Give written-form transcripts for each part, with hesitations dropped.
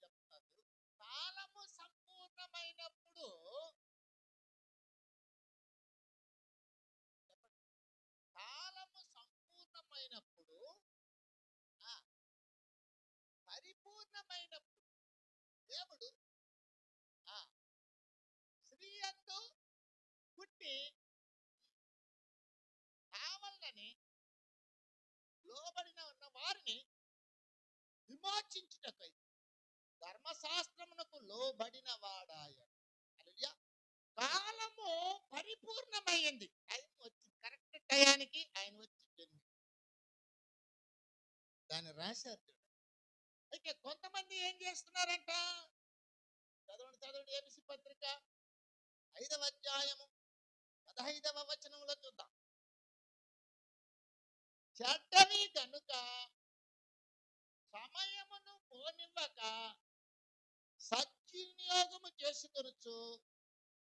చెప్తారు. కాలము సంపూర్ణమైనప్పుడు కాలము సంపూర్ణమైనప్పుడు ఆ, పరిపూర్ణమైనప్పుడు దేవుడు ఆ స్త్రీ యందు పుట్టి కావాలని లోబడిన ఉన్న వారిని విమోచించుటకై ధర్మశాస్త్రమునకు లోబడిన వాడాయ. హల్లెలూయా. కాలము పరిపూర్ణమైంది. టైం వచ్చి కరెక్ట్ టయానికి ఆయన వచ్చి దాన్ని రాశారు. అయితే కొంతమంది ఏం చేస్తున్నారంట? చదవండి ఏబిసి పత్రిక 5వ అధ్యాయము 15వ వచనంలో చూద్దాం. చెడ్డవి కనుక సమయమును పోనివ్వక సద్వినియోగము చేసుకొనుచు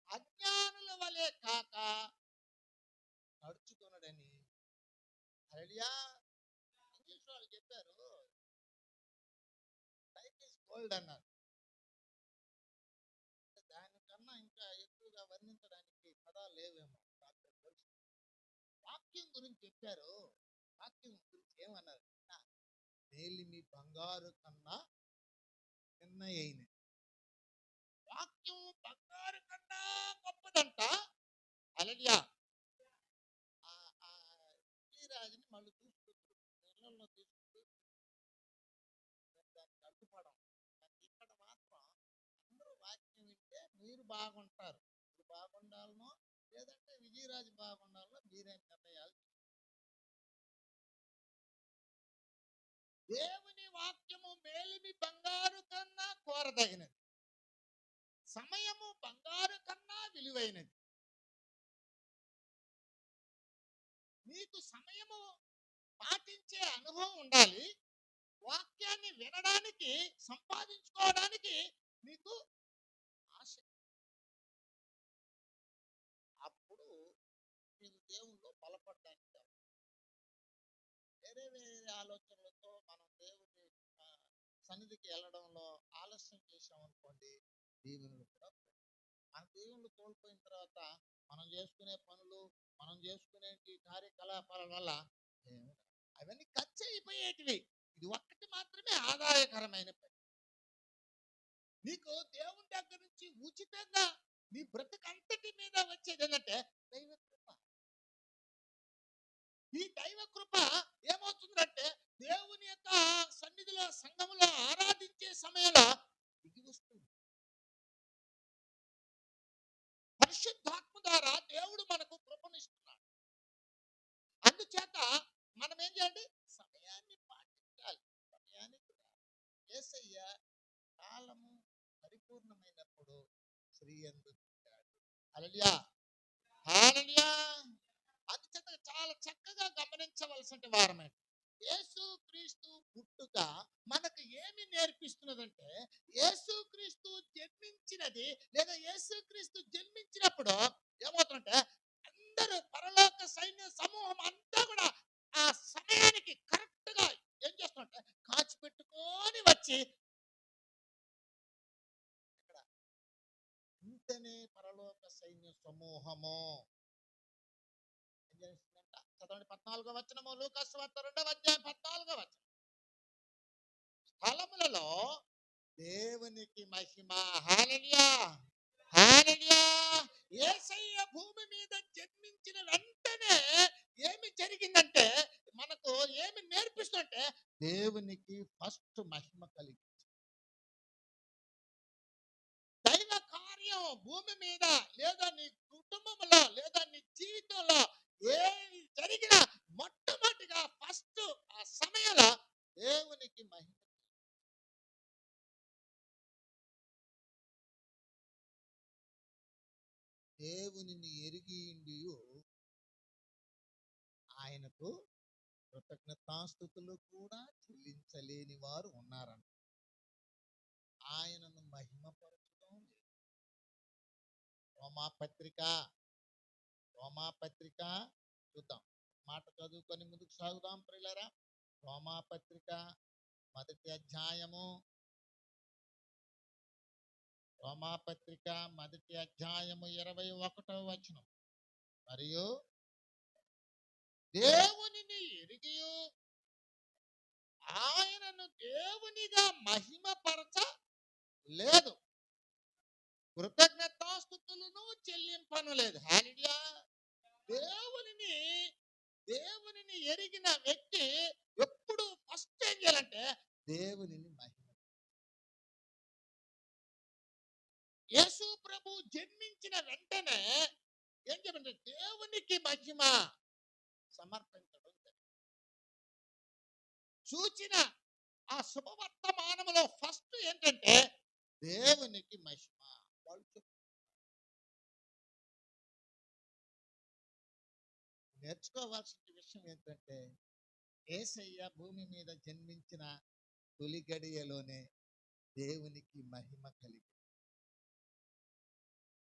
అజ్ఞానుల వలె కాక నడుచుకొనడని. హల్లెలూయా. ఇంగ్లీష్ వాళ్ళు చెప్పారు లైఫ్ ఇస్ గోల్డ్ అన్నారు. దానికన్నా ఇంకా ఎక్కువగా వర్ణించడానికి పదాలు లేవేమో. వాక్యం గురించి చెప్పారు. వాక్యం గురించి ఏమన్నారు? మేలిమి బంగారు కన్నా చిన్నయైన. వాక్యం బంగారు కన్నా గొప్పదంట. హల్లెలూయా. ఈ రాజుని మళ్ళీ తీసుకొచ్చి నీళ్ళల్లో తీసుకుంటూ దాన్ని అడ్డుపడం. ఇక్కడ మాత్రం అందరూ వాక్యం వింటే మీరు బాగుంటారు. మీరు బాగుండాలనో లేదంటే విజయరాజు బాగుండాలనో మీరే నిర్ణయాలు. దేవుని వాక్యము మేలిమి బంగారు కన్నా కోరదగినది, సమయము బంగారు కన్నా విలువైనది. మీకు సమయము పాటించే అనుభవం ఉండాలి. వాక్యాన్ని వినడానికి సంపాదించుకోవడానికి మీకు ఆశ. అప్పుడు మీరు దేవుల్లో బలపడడానికి వేరే వేరే ఆలోచనలతో మనం దేవుని సన్నిధికి వెళ్ళడంలో ఆలస్యం చేసామనుకోండి, దీవెనలు కూడా మన దేవుళ్ళు కోల్పోయిన తర్వాత మనం చేసుకునే పనులు, మనం చేసుకునే కార్యకలాపాల వల్ల అవన్నీ ఖర్చు అయిపోయేటివి. ఇది ఒక్కటి మాత్రమే ఆదాయకరమైన పని. నీకు దేవుని దగ్గర నుంచి ఉచితంగా నీ బ్రతుకంతటి మీద వచ్చేది ఏంటంటే దైవ కృప. ఈ దైవ కృప ఏమవుతుందంటే దేవుని యొక్క సన్నిధిలో సంఘములో ఆరాధించే సమయంలో దిగి వస్తుంది. పరిశుద్ధాత్మ ద్వారా దేవుడు మనకు కృపనిస్తున్నాడు. అందుచేత మనం ఏం చేయాలి? సమయాన్ని పాటించాలి. సమయానికి యేసయ్య కాలము పరిపూర్ణమైనప్పుడు స్త్రీ యందు పుట్టాడు. హల్లెలూయా. హల్లెలూయా. అందుచేత చాలా చక్కగా గమనించవలసిన వారమే. యేసుక్రీస్తు పుట్టుక మనకు ఏమి నేర్పిస్తున్నదంటే, యేసుక్రీస్తు జన్మించినది లేదా యేసుక్రీస్తు జన్మించినప్పుడు ఏమవుతుందంటే అందరూ పరలోక సైన్య సమూహం అంతా కూడా ఆ సమయానికి కరెక్ట్ గా ఏం చేస్తుంటే కాచి పెట్టుకొని వచ్చి ఇక్కడ ఇంతనే పరలోక సైన్య సమూహము ఏం చేస్తుందంట? చదవండి 14వ వచనము, లూకా సువార్త 2వ అధ్యాయం 14వ వచనం. స్థలములలో దేవునికి మహిమ. హల్లెలూయా. హల్లెలూయా. యేసయ్య భూమి మీద జన్మించిన వెంటనే ఏమి జరిగిందంటే మనకు ఏమి నేర్పిస్తుంటే దేవునికి ఫస్ట్ మహిమ కలిగి దైవ కార్యం భూమి మీద లేదా నీ కుటుంబంలో లేదా నీ జీవితంలో ఏమి జరిగినా మొట్టమొదటిగా ఫస్ట్ ఆ సమయంలో దేవునికి మహిమ. దేవునిని ఎరిగి ఆయనకు కృతజ్ఞతాస్తుతులు కూడా చెల్లించలేని వారు ఉన్నారంట. ఆయనను మహిమపరచడం లేదు. రోమాపత్రిక చూద్దాం. మాట చదువుకొని ముందుకు సాగుదాం ప్రియులారా. రోమాపత్రిక 1వ అధ్యాయము రోమాపత్రిక 1 అధ్యాయము 21 మరియు దేవునిని ఎరిగియు ఆయనను దేవునిగా మహిమపరచ లేదు, కృతజ్ఞతాస్తుతులను చెల్లింపను లేదు. హల్లెలూయా. దేవునిని దేవునిని ఎరిగిన వ్యక్తి ఎప్పుడు ఫస్ట్ ఏం చేయాలంటే దేవునిని మహిమ. యేసు ప్రభు జన్మించిన వెంటనే ఏం చెప్పండి, దేవునికి మహిమ సమర్పించడం సూచన. ఆ శుభవర్తమానములో ఫస్ట్ ఏంటంటే దేవునికి మహిమ. నేర్చుకోవాల్సిన విషయం ఏంటంటే యేసయ్య భూమి మీద జన్మించిన తొలి గడియలోనే దేవునికి మహిమ కలిగి,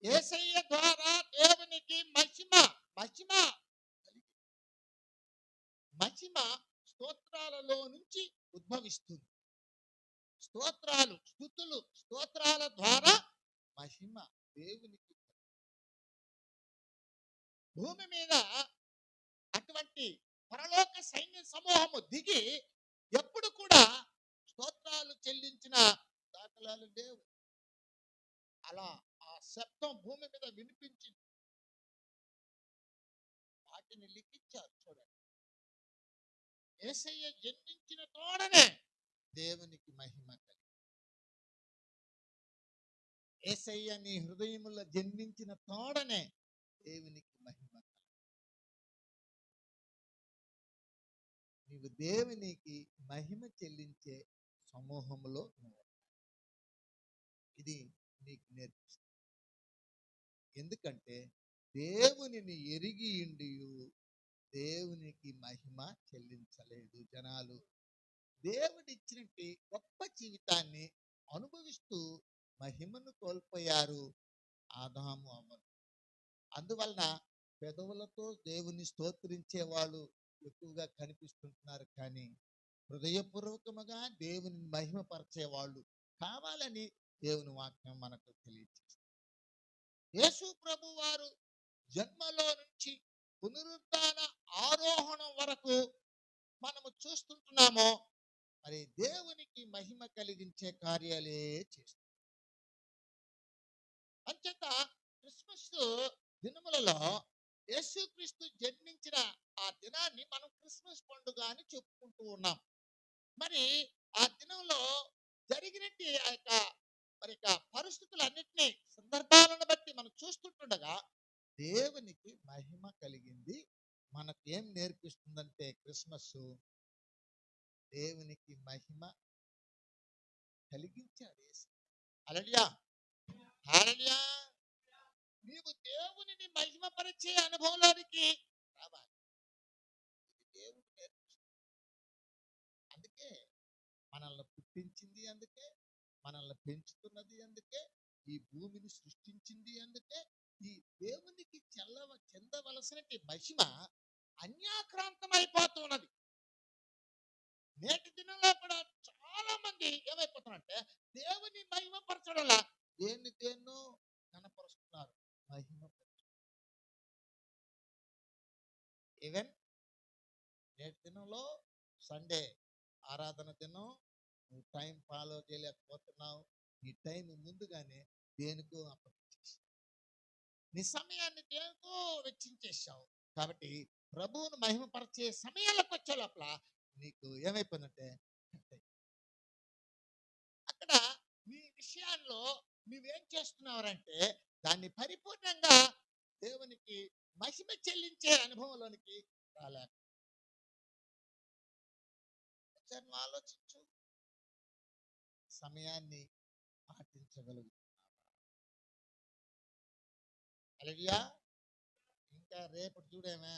యేసయ్య ద్వారా దేవునికి మహిమ మహిమ మహిమ స్తోత్రాలలో నుంచి ఉద్భవిస్తుంది. స్తోత్రాలు, స్తుతులు, స్తోత్రాల ద్వారా మహిమ దేవునికి. భూమి మీద అటువంటి పరలోక సైన్య సమూహము దిగి ఎప్పుడు కూడా స్తోత్రాలు చెల్లించిన దాఖలాలు లేవు. అలా ఆ శబ్దం భూమి మీద వినిపించింది, వాటిని లిఖించారు. చూడండి, యేసయ్య జన్మించిన తోడనే దేవునికి మహిమ కలిగి. యేసయ్య నీ హృదయములో జన్మించిన తోడనే దేవునికి మహిమ కలిగి. నీవు దేవునికి మహిమ చెల్లించే సమూహంలో ఇది నీకు నేర్పిస్తుంది. ఎందుకంటే దేవునిని ఎరిగి ఉండి దేవునికి మహిమ చెల్లించలేదు జనాలు. దేవుడిచ్చినట్టు గొప్ప జీవితాన్ని అనుభవిస్తూ మహిమను కోల్పోయారు ఆదాము అవ్వలు. అందువలన పెదవులతో దేవుని స్తోత్రించే వాళ్ళు ఎక్కువగా కనిపిస్తుంటున్నారు, కానీ హృదయపూర్వకముగా దేవుని మహిమపరిచే వాళ్ళు కావాలని దేవుని వాక్యం మనకు తెలియజేస్తుంది. యేసు ప్రభు వారు జన్మలో నుంచి పునరుత్థాన ఆరోహణం వరకు మనము చూస్తుంటున్నాము. మరి దేవునికి మహిమ కలిగించే కార్యాలే చేస్తారు. అంచేత క్రిస్మస్ దినములలో యేసుక్రీస్తు జన్మించిన ఆ దినాన్ని మనం క్రిస్మస్ పండుగ అని చెప్పుకుంటూ ఉన్నాం. మరి ఆ దినంలో జరిగినట్టు ఆ యొక్క పరిస్థితులన్నింటినీ సందర్భాలను బట్టి మనం చూస్తుండగా దేవునికి మహిమ కలిగింది. మనకు ఏం నేర్పిస్తుందంటే క్రిస్మస్ దేవునికి మహిమ కలిగించాడు. హల్లెలూయా, హల్లెలూయా. నీవు దేవునిని మహిమపరిచే అనుభవంలోనికి రావాలి. దేవుడు నేర్పిస్తుంది. అందుకే మనల్ని పుట్టించింది, అందుకే మనల్ని పెంచుతున్నది, అందుకే ఈ భూమిని సృష్టించింది, అందుకే ఈ దేవునికి చెందవలసిన మహిమ అన్యాక్రాంతమైపోతున్నది. నేటి దినంలో కూడా చాలా మంది ఏమైపోతున్నారంటే దేవుని మహిమపరచడంలా దేన్నో కనపరుస్తున్నారు. ఈవెన్ నేటి దినంలో సండే ఆరాధన దినం, నువ్వు టైం ఫాలో చేయలేకపోతున్నావు. నీ టైం ముందుగానే దేనికో అప్పగించేసావు, నీ సమయాన్ని దేనికో వెచ్చించేసావు. కాబట్టి ప్రభువును మహిమపరిచే సమయాలకు వచ్చే లోపల నీకు ఏమైపోయిందంటే అక్కడ నీ విషయాల్లో నువ్వేం చేస్తున్నావంటే దాన్ని పరిపూర్ణంగా దేవునికి మహిమ చెల్లించే అనుభవంలోనికి రాలేక. నువ్వు ఆలోచించు, సమయాన్ని పాటించగలుగుతున్నావా? హల్లెలూయా. ఇంకా రేపు చూడేమే,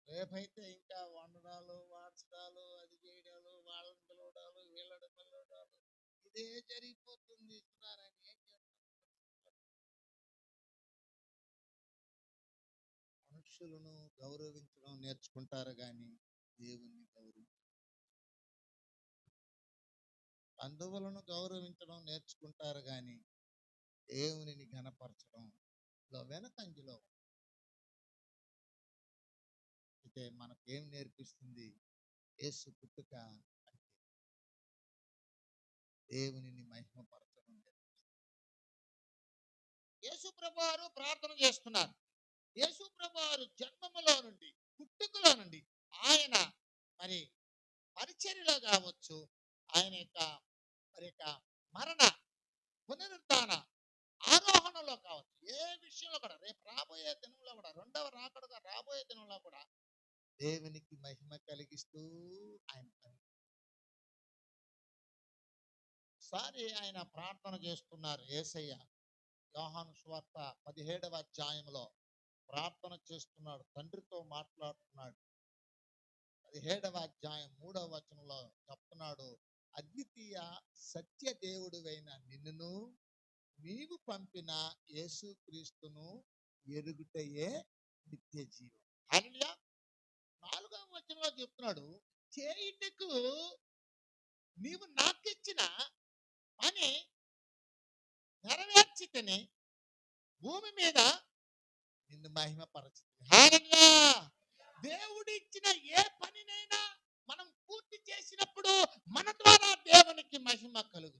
రేపైతే ఇంకా వండడాలు, వాడ్చడాలు, అది చేయడాలు, వాళ్ళని పిలవడాలు, వీళ్ళని పిలవడాలు, ఇదే జరిగిపోతుంది. మనుషులను గౌరవించడం నేర్చుకుంటారు, కానీ దేవుణ్ణి బంధువులను గౌరవించడం నేర్చుకుంటారు, కానీ దేవునిని ఘనపరచడం వెనకంజలో అయితే మనకేం నేర్పిస్తుంది? యేసు పుట్టుక అంటే దేవునిని మహిమపరచడం. యేసు ప్రభువారు ప్రార్థన చేస్తున్నారు. యేసు ప్రభువారు జన్మములో నుండి, పుట్టుకలో నుండి ఆయన మరి పరిచర్యలో కావచ్చు, ఆయన యొక్క మరణ, పునరుత్థాన, ఆరోహణలో కావచ్చు, ఏ విషయంలో కూడా, రేపు రాబోయే దినంలో కూడా, రెండవ రాకడగా రాబోయే దినంలో కూడా దేవునికి మహిమ కలిగిస్తూ ఆయన ఒకసారి ఆయన ప్రార్థన చేస్తున్నారు. యేసయ్య యోహాను సువార్త 17వ అధ్యాయంలో ప్రార్థన చేస్తున్నాడు, తండ్రితో మాట్లాడుతున్నాడు. 17వ అధ్యాయం 3వ వచనంలో చెప్తున్నాడు, అద్వితీయ సత్య దేవుడివైన నిన్నును నీవు పంపిన యేసుక్రీస్తును ఎరుగుటయే నిత్య జీవం. హల్లెలూయా. 4వ వచనంలో చెప్తున్నాడు, చేయుటకు నీవు నాకిచ్చిన పని నెరవేర్చితిని, భూమి మీద నిన్ను మహిమపరచుతుంది. హల్లెలూయా. దేవుడు ఇచ్చిన ఏ పనినైనా మనం పూర్తి చేసినప్పుడు మన ద్వారా దేవునికి మహిమ కలుగు.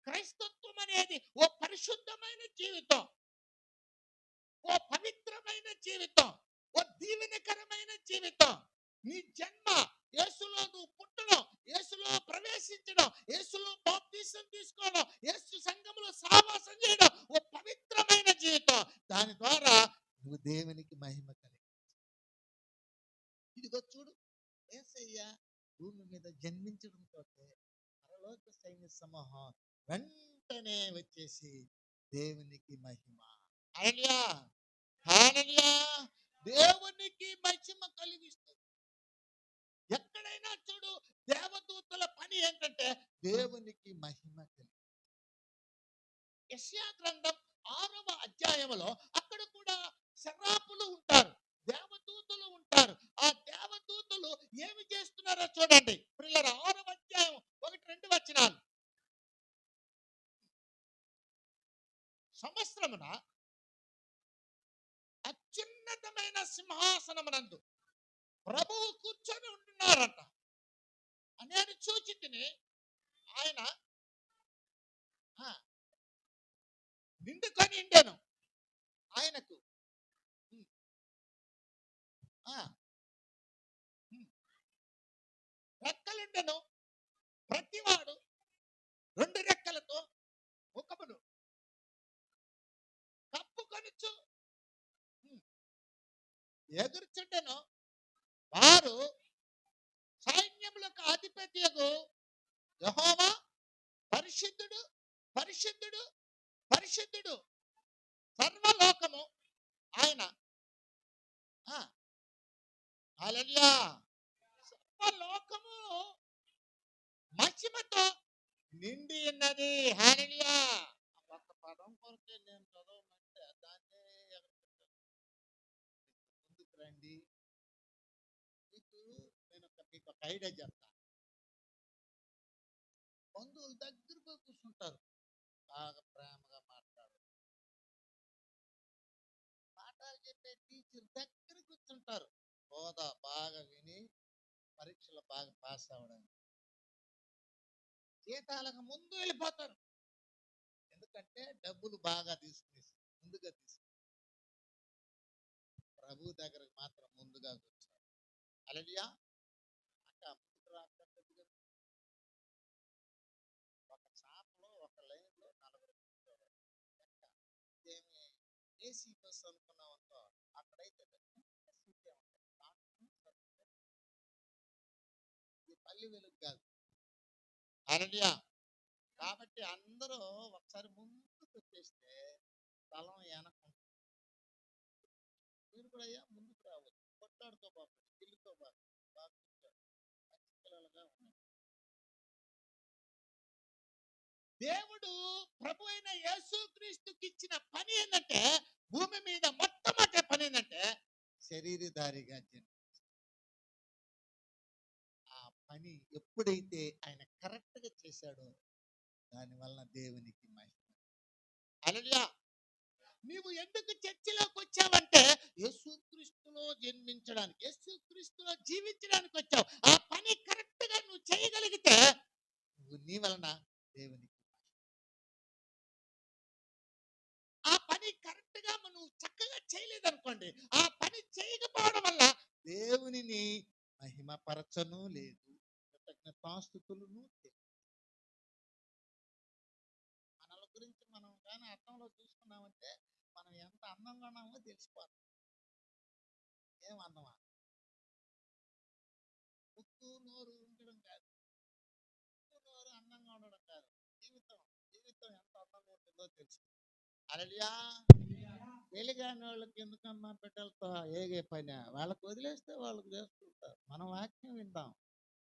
క్రైస్తత్వం అనేది ఓ పరిశుద్ధమైన జీవితం, ఓ పవిత్రమైన జీవితం, ఓ దీవెనకరమైన జీవితం. నీ జన్మ యేసులో నువ్వు పుట్టడం, యేసులో ప్రవేశించడం, యేసులో బాప్తిసం తీసుకోవడం, యేసు సంఘములో సహవాసం చేయడం ఓ పవిత్రమైన జీవితం. దాని ద్వారా నువ్వు దేవునికి మహిమ కలిగి. ఇదిగో చూడు, యేసయ్య భూమి మీద జన్మించడంతో పరలోక సైన్య సమూహం వెంటనే వచ్చేసి దేవునికి మహిమ. హల్లెలూయా. హల్లెలూయా. దేవునికి మహిమ కలిగిస్తుంది. ఎక్కడైనా చూడు, దేవదూతల పని ఏంటంటే దేవునికి మహిమ కలిగి. యెషయా గ్రంథం 6వ అధ్యాయంలో అక్కడ కూడా శరాపులు ఉంటారు, దేవదూతలు ఉంటారు. ఆ దేవదూతలు ఏమి చేస్తున్నారో చూడండి ప్రియులారా. 6వ అధ్యాయం 1-2 వచనాలు. సంవత్సరమున అత్యున్నతమైన సింహాసనమునందు ప్రభువు కూర్చొని ఉంటున్నారంట. నేను చూచి తిని ఆయన నిండుకొని ఉండెను. ఆయనకు రెక్కలుండెను. ప్రతివాడు 2 రెక్కలతో ముఖమును కప్పుకొనుచు ఎదుర్చుండెను. వారు సైన్యములకు అధిపతియగు యెహోవా పరిశుద్ధుడు, పరిశుద్ధుడు, పరిశుద్ధుడు, సర్వలోకము ఆయన హల్లెలూయా సర్వలోకము మహిమతో నిండి ఉన్నది. హల్లెలూయా. ఒక పదం కొరకే నేను చదవమంటే దాన్నే ముందుకు రండి. మీకు ఒక ఐడియా చెప్తా. బంధువుల దగ్గర పోయి కూర్చుంటారు, బాగా ప్రేమగా మాట్లాడు, పాఠాలు చెప్పే టీచర్ దగ్గర కూర్చుంటారు, హోదా బాగా విని పరీక్షలు బాగా పాస్ అవ్వడానికి. జీతాలకు ముందు వెళ్ళిపోతారు, ఎందుకంటే డబ్బులు బాగా ముందుగా తీసుకుని. ప్రభు దగ్గరకు మాత్రం ముందుగా కూర్చోరు. హల్లెలూయా. ఒక షాప్లో ఒక లైన్లో 4 కూర్చోరు. ఏసీ బస్ అనుకున్నాం అనుకో, అక్కడైతే పల్లి వెలుగు కాదు. హల్లెలూయా. కాబట్టి అందరూ ఒకసారి ముందుకు వచ్చేస్తే స్థలం వెనక మీరు కూడా అయ్యా ముందుకు రావచ్చు. కొట్లాడుతో పాటు పిల్లితో పాటు బాగా మంచి పిల్లలుగా ఉన్నాయి. దేవుడు ప్రభు అయిన యేసుక్రీస్తుకి ఇచ్చిన పని ఏంటంటే, భూమి మీద మొట్టమొదటి పని ఏంటంటే శరీరధారిగా జన్మించడం. ఆ పని ఎప్పుడైతే ఆయన కరెక్ట్గా చేశాడో దానివల్ల దేవునికి మహిమ. హల్లెలూయా. నీవు ఎందుకు చర్చిలోకి వచ్చావంటే యేసుక్రీస్తులో జన్మించడానికి, యేసుక్రీస్తులో జీవించడానికి వచ్చావు. ఆ పని కరెక్ట్ గా నువ్వు చేయగలిగితే నువ్వు నీ వలన దేవునికి, ఆ పని కరెక్ట్ గా నువ్వు చక్కగా చేయలేదనుకోండి, ఆ పని చేయకపోవడం వల్ల దేవునిని మహిమపరచను లేదు, కృతజ్ఞతాస్తుతులను మనల గురించి మనం కానీ అర్థంలో చూసుకున్నామంటే మనం ఎంత అందంగా ఉన్నామో తెలిసిపోతుంది. ఏం అందమా? ముక్కు నోరు ఉండడం కాదు, ముక్కు నోరు అందంగా ఉండడం కాదు, జీవితం జీవితం ఎంత అందంగా ఉంటుందో తెలుసు. హల్లెలూయా. తెలియని వాళ్ళకి ఎందుకన్నా బిడ్డలతో ఏగే పని, వాళ్ళకి వదిలేస్తే వాళ్ళకి చేసుకుంటారు. మనం వాక్యం వింటాం,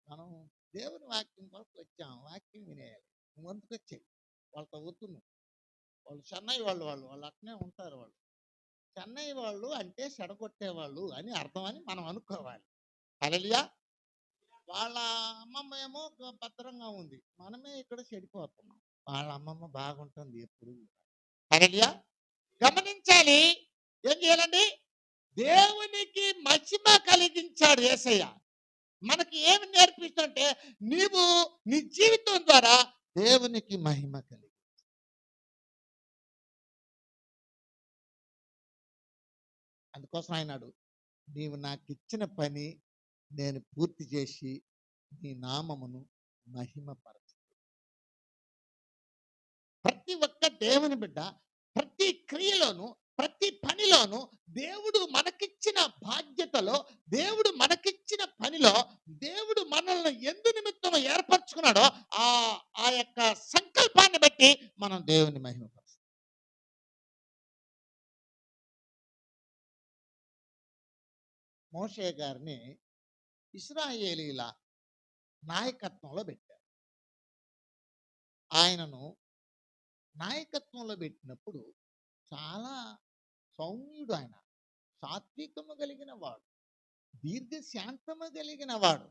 మనం దేవుని వాక్యం కొరకు వచ్చాం, వాక్యం వినేయాలి. నువ్వు వంతుకు వచ్చాయి వాళ్ళతో వద్దును. వాళ్ళు చెన్నై వాళ్ళు అట్నే ఉంటారు. వాళ్ళు చెన్నై వాళ్ళు అంటే చెడగొట్టేవాళ్ళు అని అర్థం అని మనం అనుకోవాలి. హల్లెలూయా. వాళ్ళ అమ్మమ్మ ఏమో భద్రంగా ఉంది, మనమే ఇక్కడ చెడిపోతున్నాం. వాళ్ళ అమ్మమ్మ బాగుంటుంది ఎప్పుడు. హల్లెలూయా. గమనించాలి. ఏం చేయాలండి? దేవునికి మహిమ కలిగించాడు యేసయ్య. మనకి ఏమి నేర్పిస్తుంటే నీవు నీ జీవితం ద్వారా దేవునికి మహిమ కలిగి, అందుకోసం ఆయనాడు, నీవు నాకు ఇచ్చిన పని నేను పూర్తి చేసి నీ నామమును మహిమపరచు. ప్రతి ఒక్క దేవుని బిడ్డ ప్రతి క్రియలోను, ప్రతి పనిలోను దేవుడు మనకిచ్చిన బాధ్యతలో, దేవుడు మనకిచ్చిన పనిలో దేవుడు మనల్ని ఎందు నిమిత్తం ఏర్పరచుకున్నాడో ఆ ఆ యొక్క సంకల్పాన్ని బట్టి మనం దేవుని మహిమపరచాలి. మోషే గారిని ఇశ్రాయేలీల నాయకత్వంలో పెట్టారు. ఆయనను నాయకత్వంలో పెట్టినప్పుడు చాలా సౌమ్యుడు ఆయన, సాత్వికము కలిగిన వాడు, దీర్ఘశాంతము కలిగిన వాడు.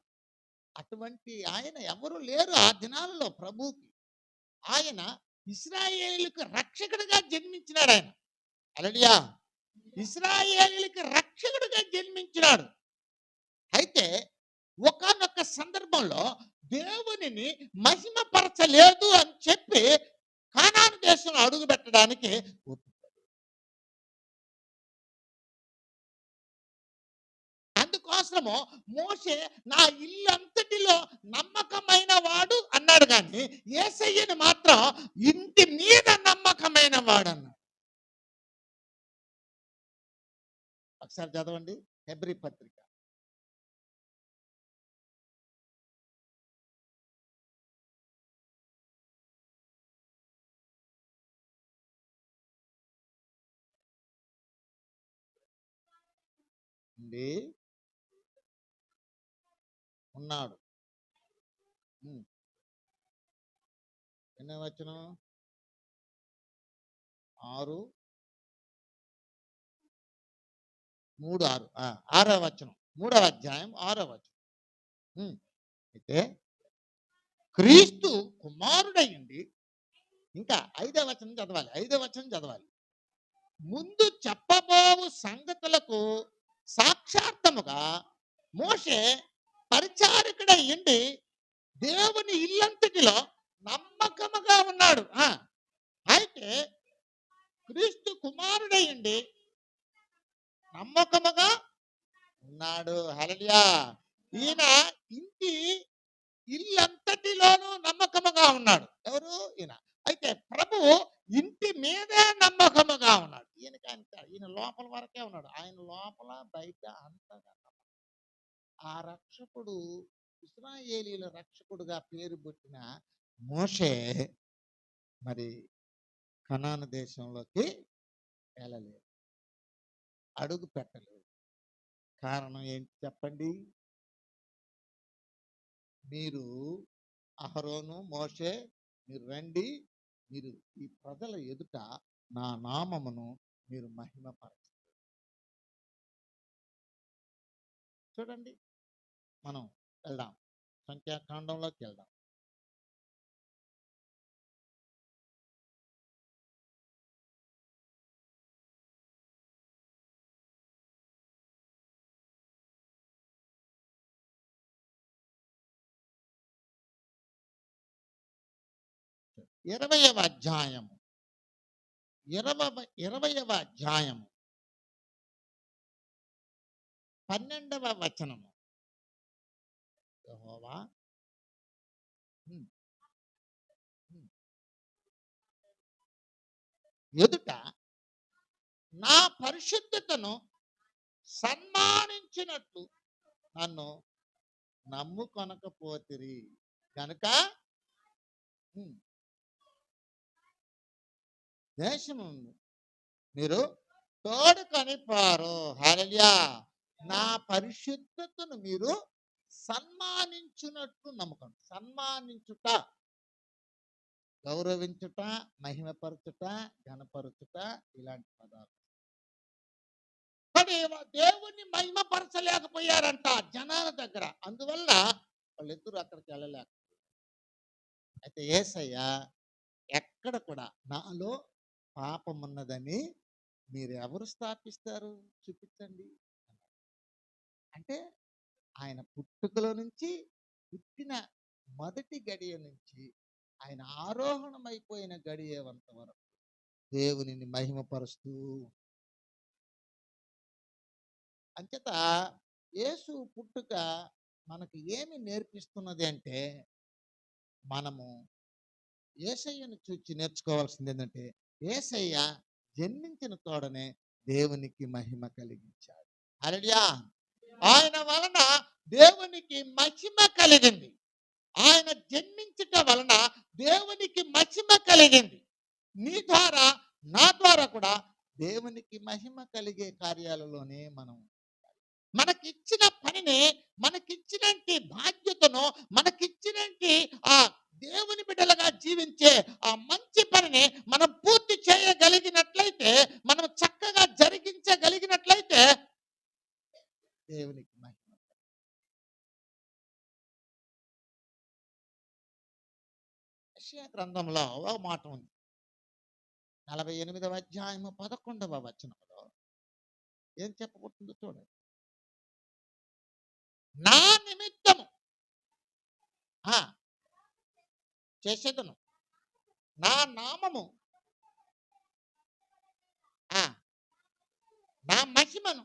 అటువంటి ఆయన ఎవరు లేరు ఆ దినాలలో ప్రభువుకి. ఆయన ఇశ్రాయేలుకు రక్షకుడిగా జన్మించినాడు. ఆయన హల్లెలూయా. ఇశ్రాయేలుకి రక్షకుడిగా జన్మించినాడు. అయితే ఒకానొక సందర్భంలో దేవునిని మహిమపరచలేదు అని చెప్పి కానాను దేశంలో అడుగు పెట్టడానికి అందుకోసము మోషే నా ఇల్లంతటిలో నమ్మకమైన వాడు అన్నాడు, కానీ యేసయ్యను మాత్రం ఇంటి మీద నమ్మకమైన వాడు అన్నాడు. ఒకసారి చదవండి హెబ్రీ పత్రిక. ఉన్నాడు. ఎన్నో వచనం? 6, 3, 6. 6వ వచనం, 3వ అధ్యాయం 6వ వచనం. అయితే క్రీస్తు కుమారుడయ్యండి, ఇంకా 5వ వచనం చదవాలి, 5వ వచనం చదవాలి. ముందు చెప్పబోవు సంగతులకు సాక్షార్థముగా మోషే పరిచారకుడయ్యండి దేవుని ఇల్లంతటిలో నమ్మకముగా ఉన్నాడు. అయితే క్రీస్తు కుమారుడయ్యండి నమ్మకముగా ఉన్నాడు. హల్లెలూయా. ఈయన ఇంటి ఇల్లంతటిలోనూ నమ్మకముగా ఉన్నాడు. ఎవరు? ఈయన. అయితే ప్రభువు ఇంటి మీదే నమ్మకముగా ఉన్నాడు. ఈయన లోపల వరకే ఉన్నాడు. ఆయన లోపల బయట అంతగా ఆ రక్షకుడు, ఇశ్రాయేలీల రక్షకుడుగా పేరు పుట్టిన మోషే మరి కనాను దేశంలోకి వెళ్ళలేదు, అడుగు పెట్టలేదు. కారణం ఏంటి చెప్పండి? మీరు అహరోను, మోషే, మీరు రండి, మీరు ఈ ప్రజల ఎదుట నా నామమును మీరు మహిమపరచండి. చూడండి, మనం వెళ్దాం, సంఖ్యాకాండంలోకి వెళ్దాం. 20వ అధ్యాయము 20వ అధ్యాయము 12వ వచనము. యెహోవా హ్మ్. హ్మ్. ఎదుట నా పరిశుద్ధతను సన్మానించినట్లు నన్ను నమ్ముకొనకపోతిరి గనుక హ్మ్, దేశము మీరు తోడుకొని పారు. హల్లెలూయా. నా పరిశుద్ధతను మీరు సన్మానించున్నట్లు నమ్మకం. సన్మానించుట, గౌరవించుట, మహిమపరచుట, ఘనపరచుట ఇలాంటి పదాలు. కానీ దేవుణ్ణి మహిమపరచలేకపోయారంట జనాల దగ్గర. అందువల్ల వాళ్ళిద్దరూ అక్కడికి వెళ్ళలేక. అయితే యేసయ్య ఎక్కడ కూడా నాలో పాపం ఉన్నదని మీరు ఎవరు స్థాపిస్తారు చూపించండి. అంటే ఆయన పుట్టుకలో నుంచి పుట్టిన మొదటి గడియ నుంచి ఆయన ఆరోహణమైపోయిన గడియేంత వరకు దేవునిని మహిమపరుస్తూ. అంచేత యేసు పుట్టుక మనకు ఏమి నేర్పిస్తున్నది అంటే, మనము యేసయ్యను చూచి నేర్చుకోవాల్సింది ఏంటంటే, యేసయ్య జన్మించిన తోడనే దేవునికి మహిమ కలిగించాడు. హల్లెలూయా. ఆయన వలన దేవునికి మహిమ కలిగింది. ఆయన జన్మించుట వలన దేవునికి మహిమ కలిగింది. నీ ద్వారా నా ద్వారా కూడా దేవునికి మహిమ కలిగే కార్యాలలోనే మనం మనకిచ్చిన పనిని, మనకిచ్చినట్టి బాధ్యతను, మనకిచ్చినట్టి ఆ దేవుని బిడ్డలుగా జీవించే ఆ మంచి పనిని మనం పూర్తి చేయగలిగినట్లయితే, మనం చక్కగా జరిగించగలిగినట్లయితే దేవునికి మహిమ. యెషయా గ్రంథంలో ఒక మాట ఉంది. 48వ అధ్యాయము 11వ వచనంలో ఏం చెప్పబడుతుందో చూడండి. నా నిమిత్తము చేసేదను, నా నామము నా మహిమను.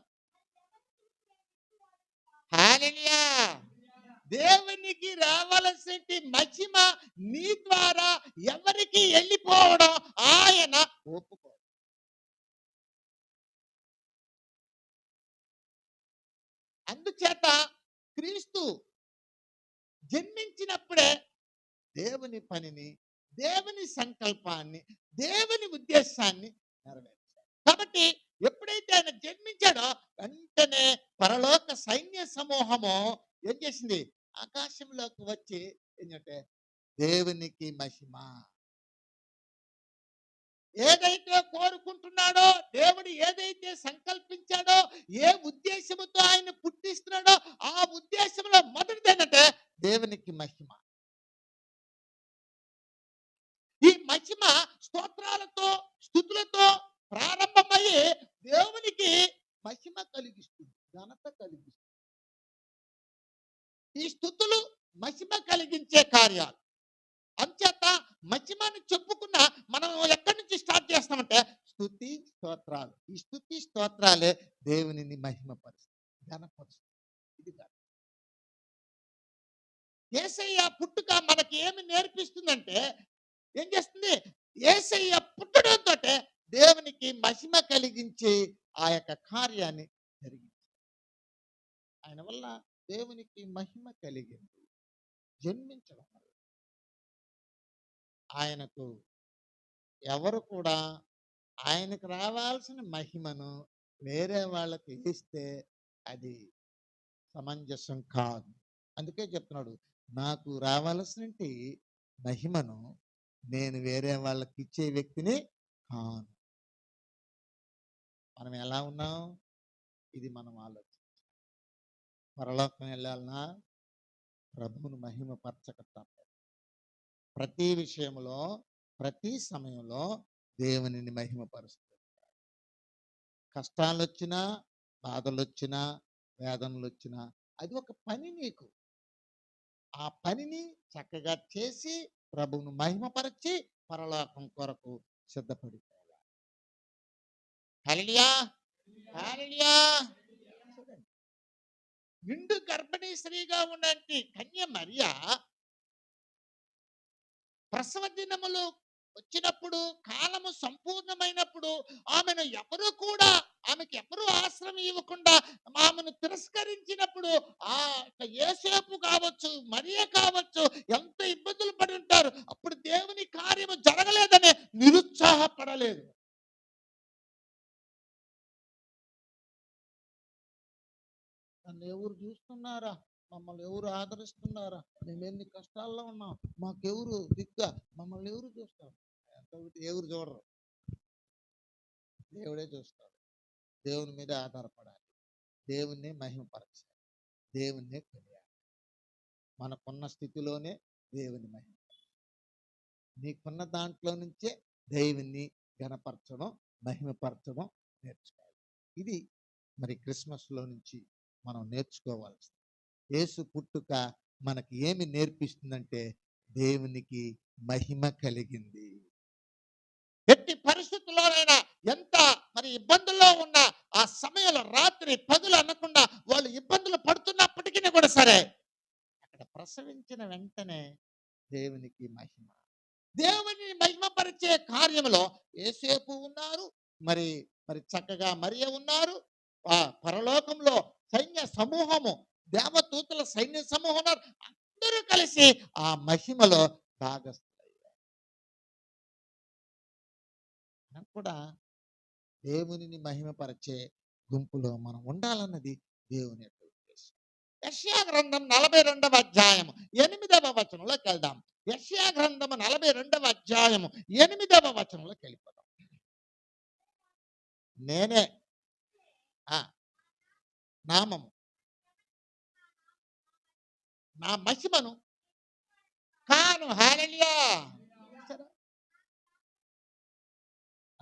హల్లెలూయా. దేవునికి రావలసిన మహిమ నీ ద్వారా ఎవరికి వెళ్ళిపోవడం ఆయన ఒప్పుకో. అందుచేత క్రీస్తు జన్మించినప్పుడే దేవుని పనిని, దేవుని సంకల్పాన్ని, దేవుని ఉద్దేశాన్ని నెరవేర్చాడు. కాబట్టి ఎప్పుడైతే ఆయన జన్మించాడో వెంటనే పరలోక సైన్య సమూహము ఏం చేసింది? ఆకాశంలోకి వచ్చి ఏంటంటే దేవునికి మహిమ. ఏదైతే కోరుకుంటున్నాడో, దేవుడు ఏదైతే సంకల్పించాడో, ఏ ఉద్దేశంతో ఆయన పుట్టిస్తున్నాడో ఆ ఉద్దేశంలో మొదటిది ఏంటంటే దేవునికి మహిమ. ఈ మహిమ స్తోత్రాలతో, స్తుతులతో ప్రారంభమయ్యి దేవునికి మహిమ కలిగిస్తుంది, ఘనత కలిగిస్తుంది. ఈ స్తుతులు మహిమ కలిగించే కార్యాలు. అంచేత మహిమని చెప్పుకున్న మనం ఎక్కడి నుంచి స్టార్ట్ చేస్తామంటే స్తుతి స్తోత్రాలు. ఈ స్తుతి స్తోత్రాలే దేవునిని మహిమపరుస్తుంది, ఘనపరుస్తుంది. ఇది కాదు. యేసయ్య పుట్టుక మనకి ఏమి నేర్పిస్తుందంటే, ఏం చేస్తుంది? యేసయ్య పుట్టడంతో దేవునికి మహిమ కలిగించి ఆ యొక్క కార్యాన్ని జరిగించాడు. ఆయన వల్ల దేవునికి మహిమ కలిగింది జన్మించడం వల్ల. ఆయనకు ఎవరు కూడా ఆయనకు రావాల్సిన మహిమను వేరే వాళ్ళకి ఇస్తే అది సమంజసం కాదు. అందుకే చెప్తున్నాడు, నాకు రావాల్సిన మహిమను నేను వేరే వాళ్ళకి ఇచ్చే వ్యక్తిని కాను. మనం ఎలా ఉన్నాం? ఇది మనం ఆలోచన. పరలోకం వెళ్ళాలన్నా ప్రభువును మహిమపరచక తప్పదు. ప్రతి విషయంలో, ప్రతి సమయంలో దేవునిని మహిమపరుస్తుంది. కష్టాలు వచ్చినా, బాధలు వచ్చినా, వేదనలు వచ్చినా అది ఒక పని నీకు. ఆ పనిని చక్కగా చేసి ప్రభువును మహిమపరచి పరలోకం కొరకు సిద్ధపడిపోవాలి. హల్లెలూయా, హల్లెలూయా. చూడండి, నిండు గర్భిణీ స్త్రీగా ఉన్నంటి కన్య మరియ ప్రసవ దినములు వచ్చినప్పుడు, కాలము సంపూర్ణమైనప్పుడు ఆమెకి ఎవరు ఆశ్రయం ఇవ్వకుండా ఆమెను తిరస్కరించినప్పుడు ఆ యేసేపు కావచ్చు, మరియ కావచ్చు, ఎంత ఇబ్బందులు పడి ఉంటారు. అప్పుడు దేవుని కార్యము జరగలేదని నిరుత్సాహపడలేదు. నన్ను ఎవరు చూస్తున్నారా, మమ్మల్ని ఎవరు ఆదరిస్తున్నారా, మేము ఎన్ని కష్టాల్లో ఉన్నాం, మాకెవరు దిక్కా, మమ్మల్ని ఎవరు చూస్తారు, ఎవరు చూడరు, దేవుడే చూస్తాడు. దేవుని మీద ఆధారపడాలి, దేవుణ్ణి మహిమపరచాలి, దేవుణ్ణి కొనియాలి. మనకున్న స్థితిలోనే దేవుని మహిమ, నీకున్న దాంట్లో నుంచే దేవుణ్ణి ఘనపరచడం, మహిమపరచడం నేర్చుకోవాలి. ఇది మరి క్రిస్మస్లో నుంచి మనం నేర్చుకోవాల్సింది. యేసు పుట్టుక మనకి ఏమి నేర్పిస్తుందంటే దేవునికి మహిమ కలిగింది. ఎట్టి పరిస్థితుల్లోనైనా ఎంత మరి ఇబ్బందుల్లో ఉన్న ఆ సమయంలో రాత్రి పగులు అనకుండా వాళ్ళు ఇబ్బందులు పడుతున్నప్పటికీ కూడా సరే, అక్కడ ప్రసవించిన వెంటనే దేవునికి మహిమ, దేవుని మహిమపరిచే కార్యంలో యేసేపు ఉన్నారు, మరి మరి చక్కగా మరియ ఉన్నారు. ఆ పరలోకంలో సైన్య సమూహము, దేవదూతల సైన్య సమూహం ఉన్నారు. అందరూ కలిసి ఆ మహిమలో భాగస్థులయ్యారు. మనం కూడా దేవునిని మహిమపరిచే గుంపులో మనం ఉండాలన్నది దేవుని యొక్క ఉద్దేశం. యెషయా గ్రంథం 42వ అధ్యాయము 8వ వచనంలోకి వెళ్దాం. యెషయా గ్రంథము 42వ అధ్యాయము 8వ వచనంలోకి వెళ్ళిపోదాం. నేనే నామము నా మహిమను కాను. హల్లెలూయా.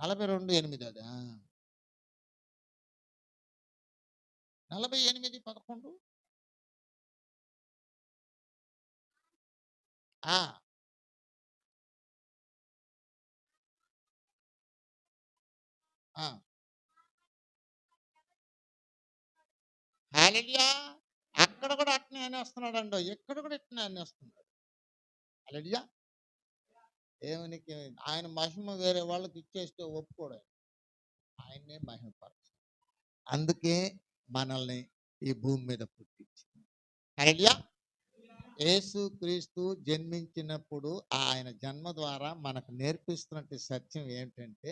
42:8 అది 48:11 హల్లెలూయా. అక్కడ కూడా అట్నే అనేస్తున్నాడు అండి, ఎక్కడ కూడా ఇట్నే అనేస్తున్నాడు. హల్లెలూయా. దేవునికి ఆయన మహిమ వేరే వాళ్ళకి ఇచ్చేస్తే ఒప్పుకోడు, ఆయన్నే మహిమపరచు. అందుకే మనల్ని ఈ భూమి మీద పుట్టించింది. హల్లెలూయా. యేసు క్రీస్తు జన్మించినప్పుడు ఆయన జన్మ ద్వారా మనకు నేర్పిస్తున్నట్టు సత్యం ఏంటంటే,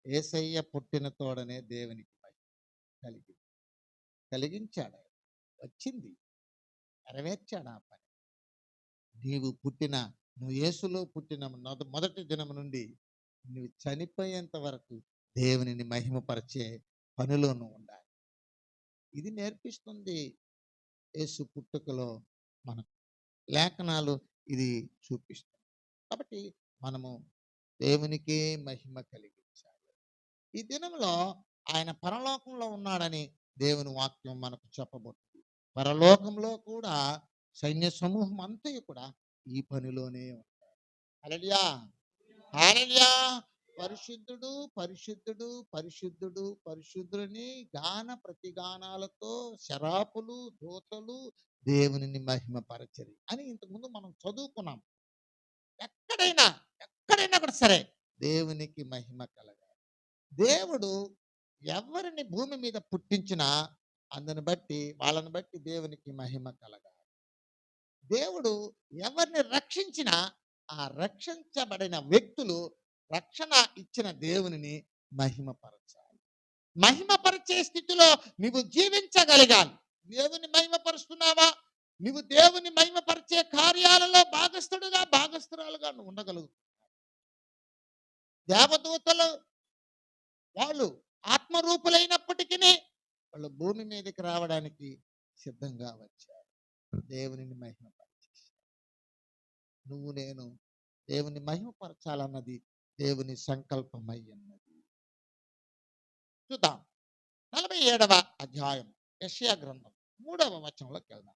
యేసయ్య పుట్టిన తోడనే దేవునికి మహిమ కలిగించాడు, వచ్చింది, నెరవేర్చాడు ఆ పని. నువ్వు యేసులో పుట్టిన మొదటి దినం నుండి నువ్వు చనిపోయేంత వరకు దేవునిని మహిమపరిచే పనిలో నువ్వు ఉండాలి. ఇది నేర్పిస్తుంది యేసు పుట్టుకలో మన లేఖనాలు ఇది చూపిస్తుంది. కాబట్టి మనము దేవునికే మహిమ కలిగించాలి. ఈ దినంలో ఆయన పరలోకంలో ఉన్నాడని దేవుని వాక్యం మనకు చెప్పబోతుంది. పరలోకంలో కూడా సైన్య సమూహం అంతా కూడా ఈ పనిలోనే ఉంటారు. హల్లెలూయా, హల్లెలూయా. పరిశుద్ధుడు పరిశుద్ధుడు పరిశుద్ధుడు పరిశుద్ధుని గాన ప్రతిగానాలతో శరాపులు దూతలు దేవునిని మహిమపరచరి అని ఇంతకుముందు మనం చదువుకున్నాం. ఎక్కడైనా కూడా సరే దేవునికి మహిమ కలగాలి. దేవుడు ఎవరిని భూమి మీద పుట్టించినా వాళ్ళని బట్టి దేవునికి మహిమ కలగాలి. దేవుడు ఎవరిని రక్షించినా ఆ రక్షించబడిన వ్యక్తులు రక్షణ ఇచ్చిన దేవునిని మహిమపరచాలి. మహిమపరిచే స్థితిలో నువ్వు జీవించగలగాలి. దేవుని మహిమపరుస్తున్నావా? నువ్వు దేవుని మహిమపరిచే కార్యాలలో భాగస్థురాలుగా నువ్వు ఉండగలుగుతావు. దేవదూతలు వాళ్ళు ఆత్మరూపులైనప్పటికీ వాళ్ళు భూమి మీదకి రావడానికి సిద్ధంగా వచ్చారు, దేవునిని మహిమపరిచేశారు. నువ్వు నేను దేవుని మహిమపరచాలన్నది దేవుని సంకల్పమై ఉన్నది. చూద్దాం 47వ అధ్యాయం యెషయా గ్రంథం 3వ వచనంలోకి వెళ్దాం.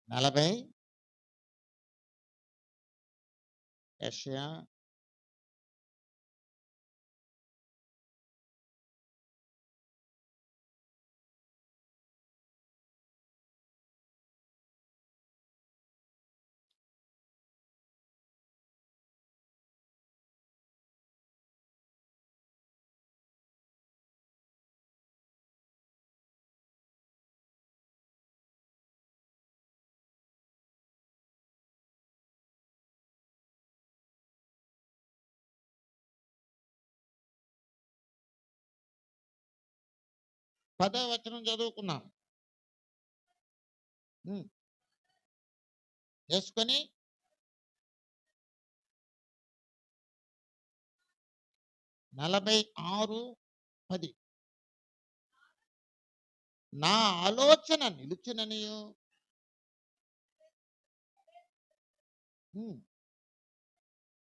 40 యెషయా పదో వచనం చదువుకున్నాం. చేసుకొని 46:10 నా ఆలోచన నిలుచుననియు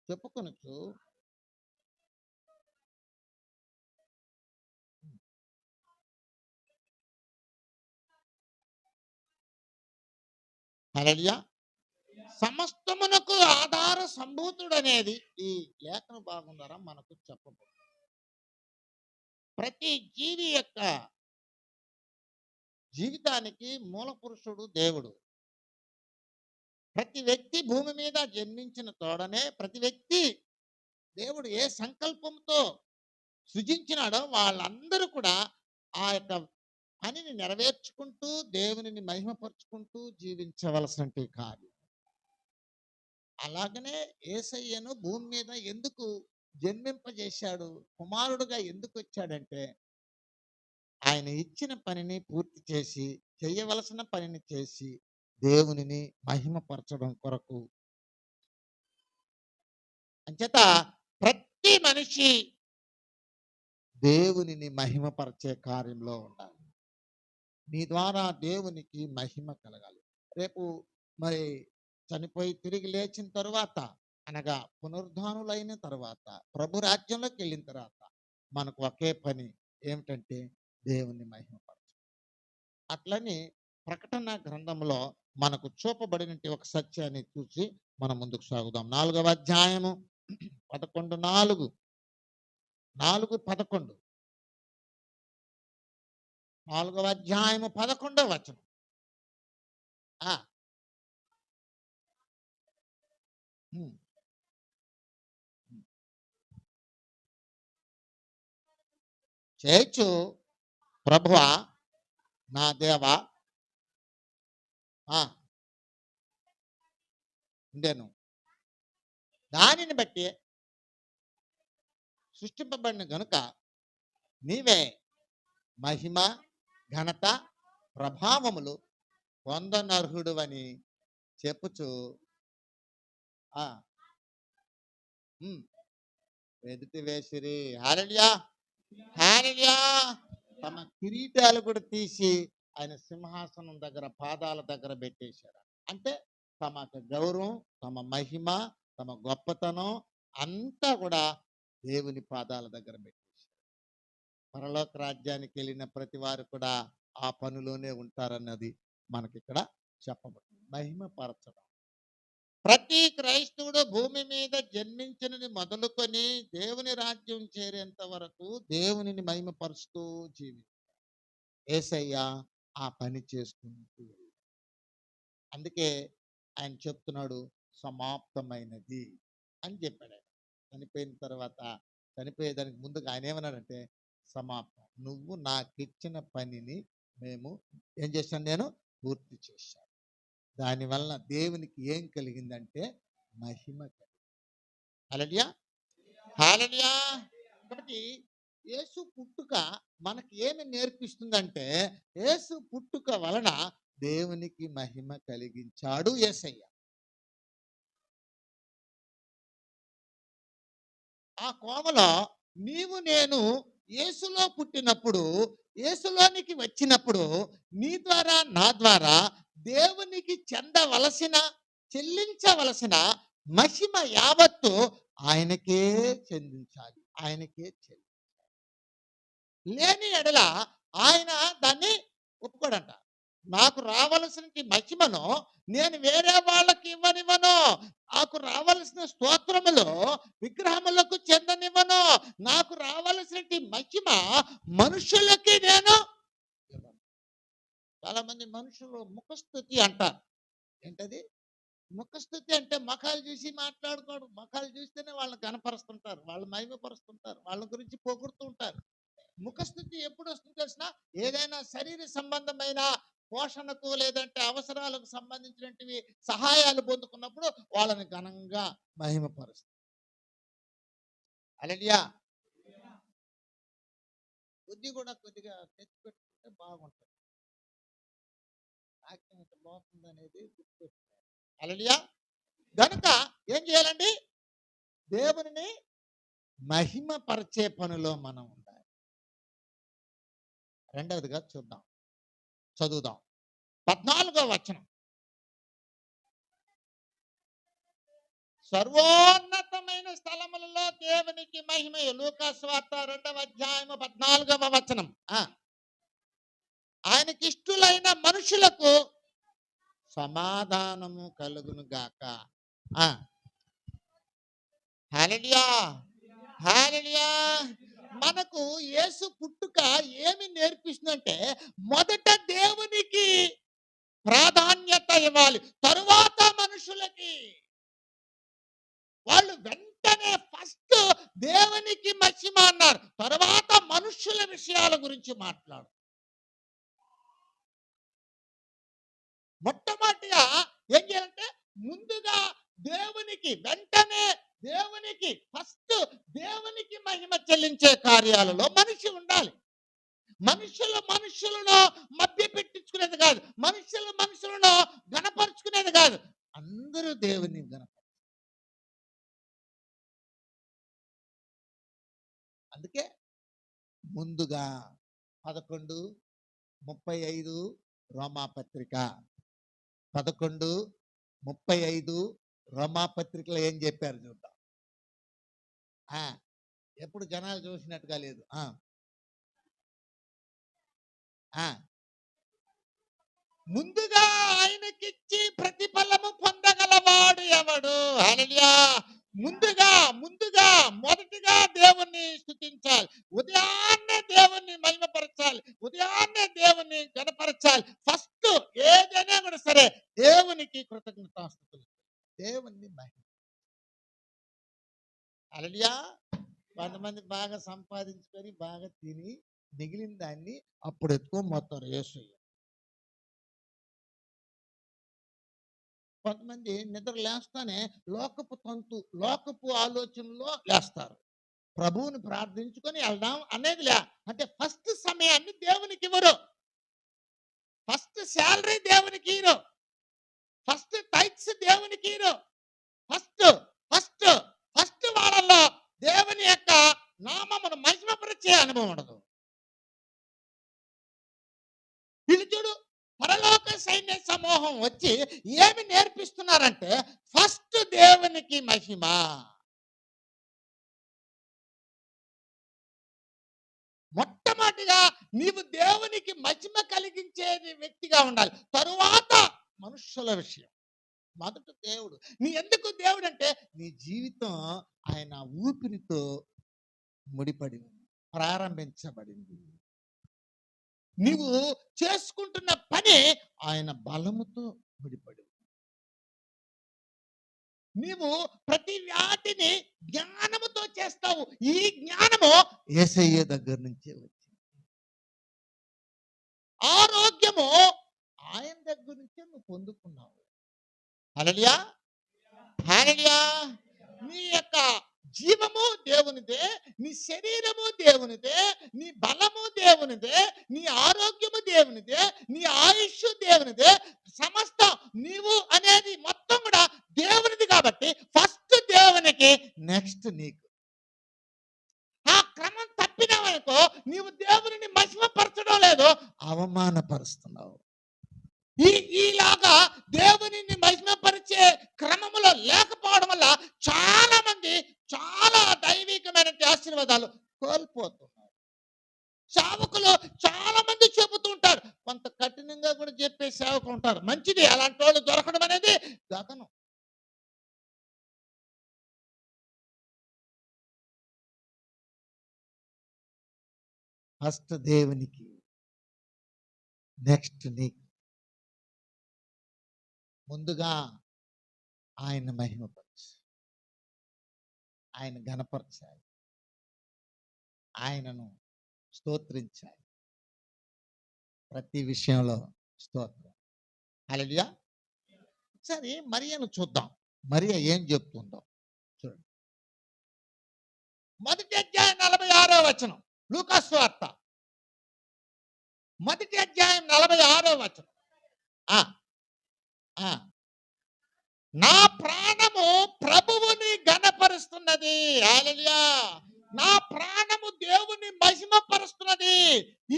చెప్పుకొనొచ్చు. హల్లెలూయా. సమస్తమునకు ఆధార సంభూతుడనేది ఈ లేఖన భాగం ద్వారా మనకు చెప్పబడుతుంది. ప్రతి జీవి యొక్క జీవితానికి మూల పురుషుడు దేవుడు. ప్రతి వ్యక్తి భూమి మీద జన్మించిన తోడనే ప్రతి వ్యక్తి దేవుడు ఏ సంకల్పంతో సృజించినాడో వాళ్ళందరూ కూడా ఆ యొక్క పనిని నెరవేర్చుకుంటూ దేవునిని మహిమపరుచుకుంటూ జీవించవలసినటువంటి కార్యం. అలాగనే యేసయ్యను భూమి మీద ఎందుకు జన్మింపజేశాడు, కుమారుడుగా ఎందుకు వచ్చాడంటే ఆయన ఇచ్చిన పనిని పూర్తి చేసి చేయవలసిన పనిని చేసి దేవునిని మహిమపరచడం కొరకు. అంచేత ప్రతి మనిషి దేవునిని మహిమపరిచే కార్యంలో ఉండాలి. నీ ద్వారా దేవునికి మహిమ కలగాలి. రేపు మరి చనిపోయి తిరిగి లేచిన తరువాత అనగా పునరుద్ధానులైన తర్వాత ప్రభు రాజ్యంలోకి వెళ్ళిన తర్వాత మనకు ఒకే పని ఏమిటంటే దేవుని మహిమపరచడం. అట్లని ప్రకటన గ్రంథంలో మనకు చూపబడినటువంటి ఒక సత్యాన్ని చూసి మనం ముందుకు సాగుదాం. 4వ అధ్యాయము 11:4 4:11 4వ అధ్యాయము 11వ వచనం. చేయొచ్చు ప్రభువా నా దేవా ఉండేను. దానిని బట్టి సృష్టింపబడిన గనుక నీవే మహిమ ఘనత ప్రభావములు పొందనర్హుడు అని చెప్పుచు ఎదుటి వేసిరి. హల్లెలూయా హల్లెలూయా. తమ కిరీటాలు కూడా తీసి ఆయన సింహాసనం దగ్గర పాదాల దగ్గర పెట్టేశారు. అంటే తమ గౌరవం, తమ మహిమ, తమ గొప్పతనం అంతా కూడా దేవుని పాదాల దగ్గర పెట్టేశారు. పరలోక రాజ్యానికి వెళ్ళిన ప్రతి వారు కూడా ఆ పనిలోనే ఉంటారన్నది మనకి ఇక్కడ చెప్పబడింది. మహిమపరచడం. ప్రతి క్రైస్తవుడు భూమి మీద జన్మించినది మొదలుకొని దేవుని రాజ్యం చేరేంత వరకు దేవునిని మహిమపరుస్తూ జీవించాడు. యేసయ్య ఆ పని చేసుకుంటూ. అందుకే ఆయన చెప్తున్నాడు సమాప్తమైనది అని చెప్పాడు. ఆయన చనిపోయిన తర్వాత, చనిపోయేదానికి ముందుగా ఆయన ఏమన్నాడంటే సమాప్తం. నువ్వు నాకిచ్చిన పనిని మేము ఏం చేశాను, నేను పూర్తి చేశాను. దానివల్ల దేవునికి ఏం కలిగిందంటే మహిమ కలిగింది. హల్లెలూయా హల్లెలూయా. కాబట్టి యేసు పుట్టుక మనకి ఏమి నేర్పిస్తుందంటే యేసు పుట్టుక వలన దేవునికి మహిమ కలిగించాడు యేసయ్య. ఆ కోవలో నీవు నేను యేసులో పుట్టినప్పుడు, యేసులోనికి వచ్చినప్పుడు నీ ద్వారా నా ద్వారా దేవునికి చెల్లించవలసిన మహిమ యావత్తు ఆయనకే చెల్లించాలి. ఆయనకే చెల్లించాలి. లేని ఎడల ఆయన దాన్ని ఒప్పుకోడంట. నాకు రావలసిన మహిమను నేను వేరే వాళ్ళకి ఇవ్వనివ్వను. నాకు రావలసిన స్తోత్రములు విగ్రహములకు చెందనివ్వను. నాకు రావలసిన మహిమ మనుషులకి నేను ఇవ్వను. చాలా మంది మనుషులు ముఖస్తుతి అంటారు. ఏంటది? ముఖస్తుతి అంటే ముఖాలు చూసి మాట్లాడుకోడు. ముఖాలు చూస్తేనే వాళ్ళని కనపరుస్తుంటారు, వాళ్ళు మహిమపరుస్తుంటారు, వాళ్ళ గురించి పొగుడుతూ ఉంటారు. ముఖస్థుతి ఎప్పుడు వస్తుంది తెలిసిన? ఏదైనా శరీర సంబంధమైన పోషణకు లేదంటే అవసరాలకు సంబంధించినటువంటి సహాయాలు పొందుకున్నప్పుడు వాళ్ళని ఘనంగా మహిమపరుస్తారు. హల్లెలూయా. బుద్ధి కూడా కొద్దిగా తెచ్చి పెట్టుకుంటే బాగుంటుంది. వాక్యం ఇంత బాగుంది అనేది గుర్తుపెట్టుకోవాలి. హల్లెలూయా. గనుక ఏం చేయాలండి? దేవుని మహిమపరిచే పనిలో మనం ఉండాలి. రెండవదిగా చదువుదాం 14వ వచనం. సర్వోన్నతమైన స్థలములలో దేవునికి మహిమయు. లూకా సువార్త 2వ అధ్యాయము 14వ వచనం. ఆయనకి ఇష్టలైన మనుషులకు సమాధానము కలుగును గాక. హల్లెలూయా, హల్లెలూయా. మనకు యేసు పుట్టుక ఏమి నేర్పిస్తుందంటే, మొదట దేవునికి ప్రాధాన్యత ఇవ్వాలి, తరువాత మనుషులకి. వాళ్ళు వెంటనే ఫస్ట్ దేవునికి మహిమ అన్నారు, తర్వాత మనుషుల విషయాల గురించి మాట్లాడు. మొట్టమొదటిగా ఏం చేయాలంటే, ముందుగా దేవునికి, వెంటనే దేవునికి, ఫస్ట్ దేవునికి మహిమ చెల్లించే కార్యాలలో మనిషి ఉండాలి. మనుషులను మధ్య పెట్టించుకునేది కాదు, మనుషులను గణపరుచుకునేది కాదు. అందరూ దేవుని గణపరు. అందుకే ముందుగా 11:35 రోమాపత్రిక 11:35 రోమాపత్రికలో ఏం చెప్పారు చూద్దాం. ఎప్పుడు జనాలు చూసినట్టుగా లేదు. ముందుగా ఆయనకిచ్చి ప్రతిఫలము పొందగలవాడు ఎవడు? హల్లెలూయా. ముందుగా మొదటిగా దేవుణ్ణి స్తుతించాలి, ఉదయాన్నే దేవుణ్ణి మహిమపరచాలి, ఉదయాన్నే దేవుణ్ణి గణపరచాలి. ఫస్ట్ ఏదైనా కూడా సరే దేవునికి కృతజ్ఞతాస్తుతులు, దేవుణ్ణి మహిమ. హల్లెలూయా. కొంతమంది బాగా సంపాదించుకొని బాగా తిని మిగిలిన దాన్ని అప్పుడు ఎక్కువ మొత్తం యేసయ్య. కొంతమంది నిద్ర లేస్తానే లోకపు ఆలోచనలో లేస్తారు. ప్రభువుని ప్రార్థించుకొని వెళ్దాం అనేది అంటే ఫస్ట్ సమయాన్ని దేవునికి ఇవ్వరు, ఫస్ట్ శాలరీ దేవునికి ఇవ్వరు, ఫస్ట్ టైట్స్ దేవునికి ఇవ్వరు. ఫస్ట్ వాళ్ళల్లో దేవుని యొక్క నామమును మహిమపరిచే అనుభవం ఉండదు. వీళ్ళు చూడు, పరలోక సైన్య సమూహం వచ్చి ఏమి నేర్పిస్తున్నారంటే, ఫస్ట్ దేవునికి మహిమ. మొట్టమొదటిగా నీవు దేవునికి మహిమ కలిగించేది వ్యక్తిగా ఉండాలి, తరువాత మనుషుల విషయం. మొదట దేవుడు. నీ ఎందుకు దేవుడు అంటే, నీ జీవితం ఆయన ఊపిరితో ముడిపడి ప్రారంభించబడింది. నీవు చేసుకుంటున్న పని ఆయన బలముతో ముడిపడి. నీవు ప్రతి వాటిని జ్ఞానముతో చేస్తావు. ఈ జ్ఞానము యేసయ్య దగ్గర నుంచే వచ్చింది. ఆరోగ్యము ఆయన దగ్గర నుంచే నువ్వు పొందుకున్నావు. హల్లెలూయా, హల్లెలూయా. నీ యొక్క జీవము దేవునిదే, నీ శరీరము దేవునిదే, నీ బలము దేవునిదే, నీ ఆరోగ్యము దేవునిదే, నీ ఆయుష్ దేవునిదే. సమస్తం నీవు అనేది మొత్తం కూడా దేవునిది. కాబట్టి ఫస్ట్ దేవునికి, నెక్స్ట్ నీకు. ఆ క్రమం తప్పినావనుకో, నీవు దేవుని మహిమపరచడం లేదు, అవమానపరుస్తున్నావు. ఈలాగా దేవునిని మహిమపరిచే క్రమములో లేకపోవడం వల్ల చాలా మంది చాలా దైవికమైన ఆశీర్వాదాలు కోల్పోతున్నారు. సేవకులు చాలా మంది చెబుతూ ఉంటారు, కొంత కఠినంగా కూడా చెప్పి ఫస్ట్ దేవునికి, నెక్స్ట్ నీకు. ముందుగా ఆయన మహిమపరచు, ఆయన ఘనపరచాలి, ఆయనను స్తోత్రించాలి. ప్రతి విషయంలో స్తోత్రం. హల్లెలూయా. సరే, మరియను చూద్దాం. మరియ ఏం చెప్తుందో చూడండి. మొదటి అధ్యాయం 46వ వచనం, లూకా సువార్త మొదటి అధ్యాయం 46వ వచనం. ఆ ఆ నా ప్రాణము ప్రభువుని ఘనపరుస్తున్నది. హల్లెలూయా. నా ప్రాణము దేవుని మహిమపరుస్తున్నది.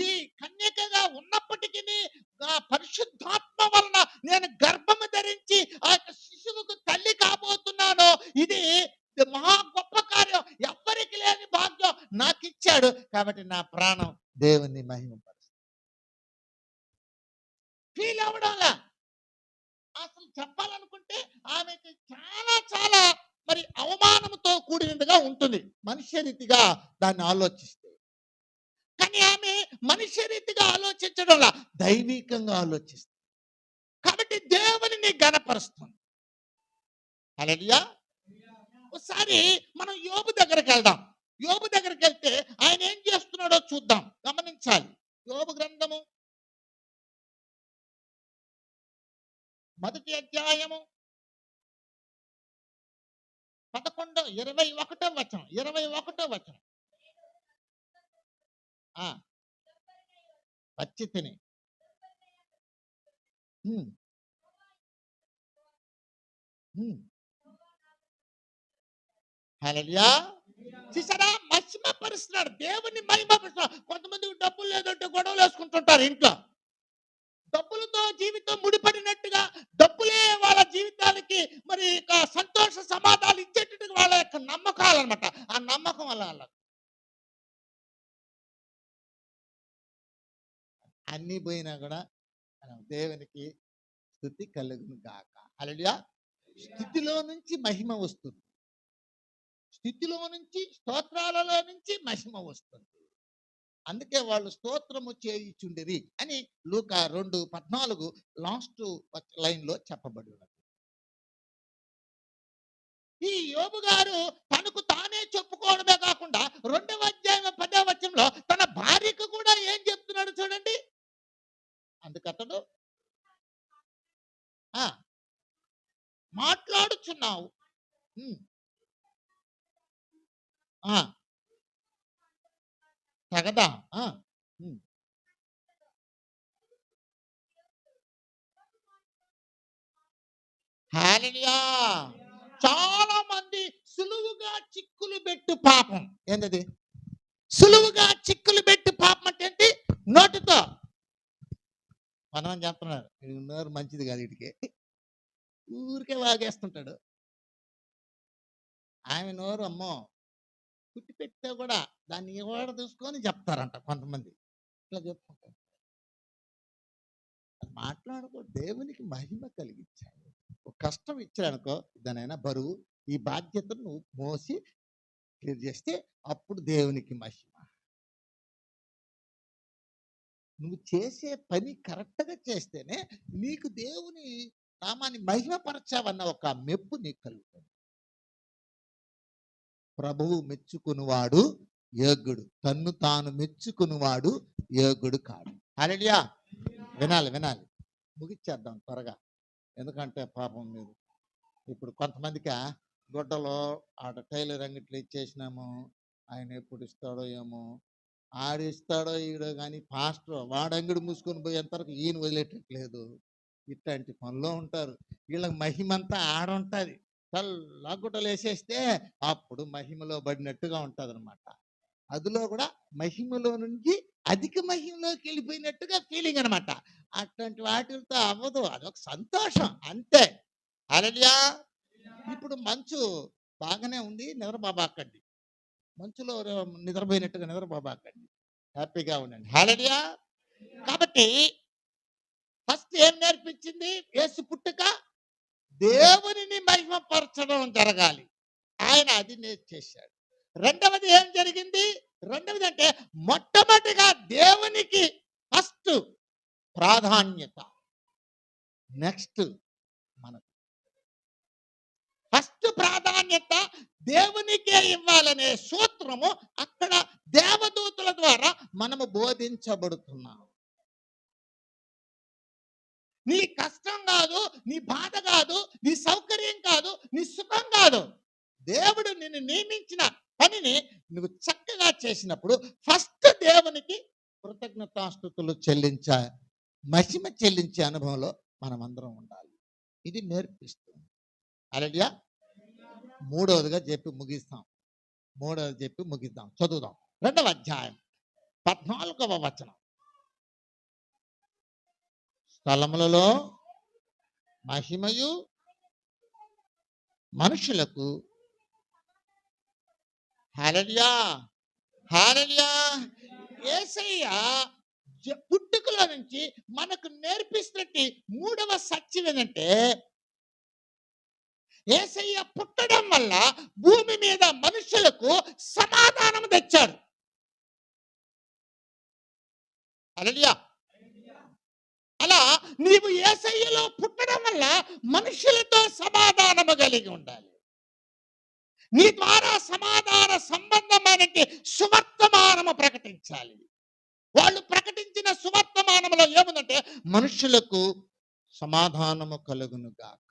ఈ కన్యకగా ఉన్నప్పటికీ నా పరిశుద్ధాత్మ వలన నేను గర్భము ధరించి ఆ యొక్క శిశువుకు తల్లి కాబోతున్నాను. ఇది మహా గొప్ప కార్యం, ఎవ్వరికి లేని భాగ్యం నాకు ఇచ్చాడు. కాబట్టి నా ప్రాణం దేవుని మహిమపరుస్తుంది. ఫీల్ అవ్వడంలా. అసలు చెప్పాలనుకుంటే ఆమెకి చాలా చాలా మరి అవమానంతో కూడినదిగా ఉంటుంది మనుష్య రీతిగా దాన్ని ఆలోచిస్తే. కానీ ఆమె మనుష్య రీతిగా ఆలోచించడంలా దైవికంగా ఆలోచిస్తుంది. కాబట్టి దేవునిని ఘనపరుస్తుంది. హల్లెలూయా. ఒకసారి మనం యోబు దగ్గరికి వెళ్దాం. యోబు దగ్గరికి వెళ్తే ఆయన ఏం చేస్తున్నాడో చూద్దాం, గమనించాలి. యోబు గ్రంథము మొదటి అధ్యాయము 21వ వచనం. 21వ వచనం. వచ్చి తిని హల్లెలూయా. చూసారా, మహిమపరుస్తున్నాడు, దేవుని మహిమపరుస్తున్నాడు. కొంతమందికి డబ్బులు లేదంటే గొడవలు వేసుకుంటుంటారు ఇంట్లో. డబ్బులతో జీవితం ముడిపడినట్టుగా, డబ్బులే వాళ్ళ జీవితానికి మరి సంతోష సమాధానాలు ఇచ్చేటట్టుగా వాళ్ళ యొక్క నమ్మకాలు అనమాట. ఆ నమ్మకం వల్ల అన్ని పోయినా కూడా దేవునికి స్తుతి కలుగును గాక. హల్లెలూయా. స్థితిలో నుంచి మహిమ వస్తుంది, స్థితిలో నుంచి, స్తోత్రాలలో నుంచి మహిమ వస్తుంది. అందుకే వాళ్ళు స్తోత్రము చేయుచుండిరి అని లూకా 2:14 లాస్ట్ లైన్ లో చెప్పబడి ఉన్నది. ఈ యోబు గారు తనకు తానే చెప్పుకోవడమే కాకుండా 2వ అధ్యాయం 10వ వచనంలో తన భార్యకు కూడా ఏం చెప్తున్నాడు చూడండి. అందుకతడు మాట్లాడుచున్నావు, తగదా. హల్లెలూయా. చాలా మంది సులువుగా చిక్కులు పెట్టు పాపం. ఏంటది? సులువుగా చిక్కులు పెట్టు పాపం అంటే ఏంటి? నోటితో మనం చెప్తున్నారు, నోరు మంచిది కాదు, వీటికి ఊరికే వాగేస్తుంటాడు. ఆమె నోరు అమ్మో పుట్టి పెట్టితే కూడా దాన్ని ఎవడ చూసుకొని చెప్తారంట కొంతమంది. ఇట్లా చెప్పుకుంటారు. మాట్లాడుకో, దేవునికి మహిమ కలిగించాలి. ఒక కష్టం ఇచ్చాడనుకో, దానైనా బరువు, ఈ బాధ్యతను నువ్వు మోసి క్లియర్ చేస్తే అప్పుడు దేవునికి మహిమ. నువ్వు చేసే పని కరెక్ట్గా చేస్తేనే నీకు దేవుని నామాన్ని మహిమపరచావన్న ఒక మెప్పు నీకు కలుగుతుంది. ప్రభువు మెచ్చుకునివాడు యోగ్యుడు, తన్ను తాను మెచ్చుకునివాడు యోగ్యుడు కాడు. హల్లెలూయా. వినాలి, ముగిచ్చేద్దాం త్వరగా. ఎందుకంటే పాపం మీరు ఇప్పుడు కొంతమందికి గుడ్డలో ఆడ టైలర్ అంగిట్లో ఇచ్చేసినాము, ఆయన ఎప్పుడు ఇస్తాడో ఏమో, ఆడిస్తాడో ఈడో కానీ పాస్టర్ వాడంగిడి మూసుకొని పోయేంతవరకు ఈయన వదిలేటట్లేదు. ఇట్లాంటి పనిలో ఉంటారు. వీళ్ళకి మహిమంతా ఆడుంటుంది. చల్లా గుడ్డలు వేసేస్తే అప్పుడు మహిమలో పడినట్టుగా ఉంటుంది అనమాట. అందులో కూడా మహిమలో నుంచి అధిక మహిమలోకి వెళ్ళిపోయినట్టుగా ఫీలింగ్ అనమాట. అట్లాంటి వాటితో అవ్వదు, అదొక సంతోషం అంతే. హల్లెలూయా. ఇప్పుడు మంచు బాగానే ఉంది, నిద్రబాబాకండి. మంచులో నిద్రపోయినట్టుగా నిద్రబాబాకండి, హ్యాపీగా ఉండండి. హల్లెలూయా. కాబట్టి ఫస్ట్ ఏం నేర్పించింది? యేసు పుట్టుక దేవునిని మహిమపరచడం జరగాలి, ఆయన అది చేశాడు. రెండవది ఏం జరిగింది? రెండవది అంటే మొట్టమొదటిగా దేవునికి ఫస్ట్ ప్రాధాన్యత. నెక్స్ట్ మనకు ఫస్ట్ ప్రాధాన్యత దేవునికే ఇవ్వాలనే సూత్రము అక్కడ దేవదూతల ద్వారా మనము బోధించబడుతున్నాం. నీ కష్టం కాదు, నీ బాధ కాదు, నీ సౌకర్యం కాదు, నీ సుఖం కాదు. దేవుడు నిన్ను నియమించిన పనిని నువ్వు చక్కగా చేసినప్పుడు ఫస్ట్ దేవునికి కృతజ్ఞతాస్తుతులు మహిమ చెల్లించే అనుభవంలో మనం అందరం ఉండాలి. ఇది నేర్పిస్తుంది. హల్లెలూయా. మూడవది చెప్పి ముగిద్దాం. చదువుదాం. 2వ అధ్యాయం 14వ వచనం. స్థలములలో మహిమయు మనుషులకు హల్లెలూయా హల్లెలూయా. యేసయ్య పుట్టుకలో నుంచి మనకు నేర్పిస్తున్నట్టు మూడవ సత్యం ఏంటంటే, యేసయ్య పుట్టడం వల్ల భూమి మీద మనుషులకు సమాధానం తెచ్చాడు. హల్లెలూయా. అలా నీవు యేసయ్యలో పుట్టడం వల్ల మనుషులతో సమాధానము కలిగి ఉండాలి. నీ ద్వారా సమాధాన సంబంధమైన సువర్తమానము ప్రకటించాలి. వాళ్ళు ప్రకటించిన సువర్తమానములో ఏముందంటే, మనుషులకు సమాధానము కలుగును గాక.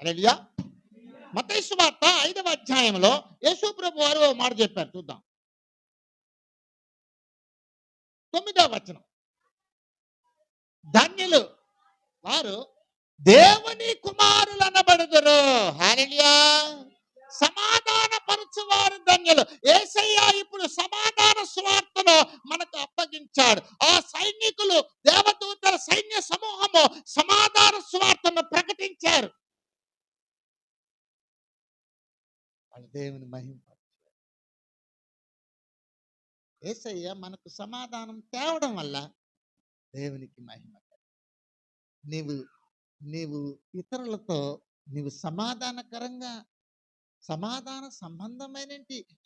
హల్లెలూయా. మత్తయి సువార్త 5వ అధ్యాయంలో యేసు ప్రభువు వారు ఓ మాట చెప్పారు. చూద్దాం. 9వ వచనం. ధన్యులు వారు దేవుని కుమారులు అనబడుదురు. హల్లెలూయా. సమాధాన పరచువారు ధన్యులు. యేసయ్య ఇప్పుడు సమాధాన సువార్తను మనకు అప్పగించాడు. ఆ సైనికులు, దేవదూతల సైన్య సమూహము సమాధాన సువార్తను ప్రకటించారు. వాళ్ళు దేవుని మహింపరిచారు. యేసయ్య మనకు సమాధానం తేవడం వల్ల దేవునికి మహిమ. నీవు ఇతరులతో నీవు సమాధాన సంబంధమైన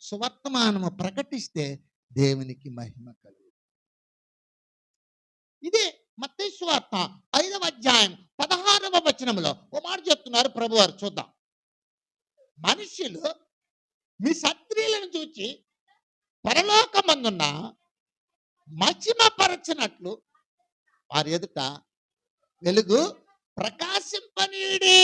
సువర్తమానము ప్రకటిస్తే దేవునికి మహిమ కలుగు. ఇదే మత్తయి సువార్త 5వ అధ్యాయం 16వ వచనంలో ఓ మాట చెప్తున్నారు ప్రభువారు. చూద్దాం. మనుషులు మీ సత్క్రియలను చూచి పరలోకమందున్న మహిమపరచినట్లు వారి ఎదుట వెలుగు ప్రకాశింపనీయుడి.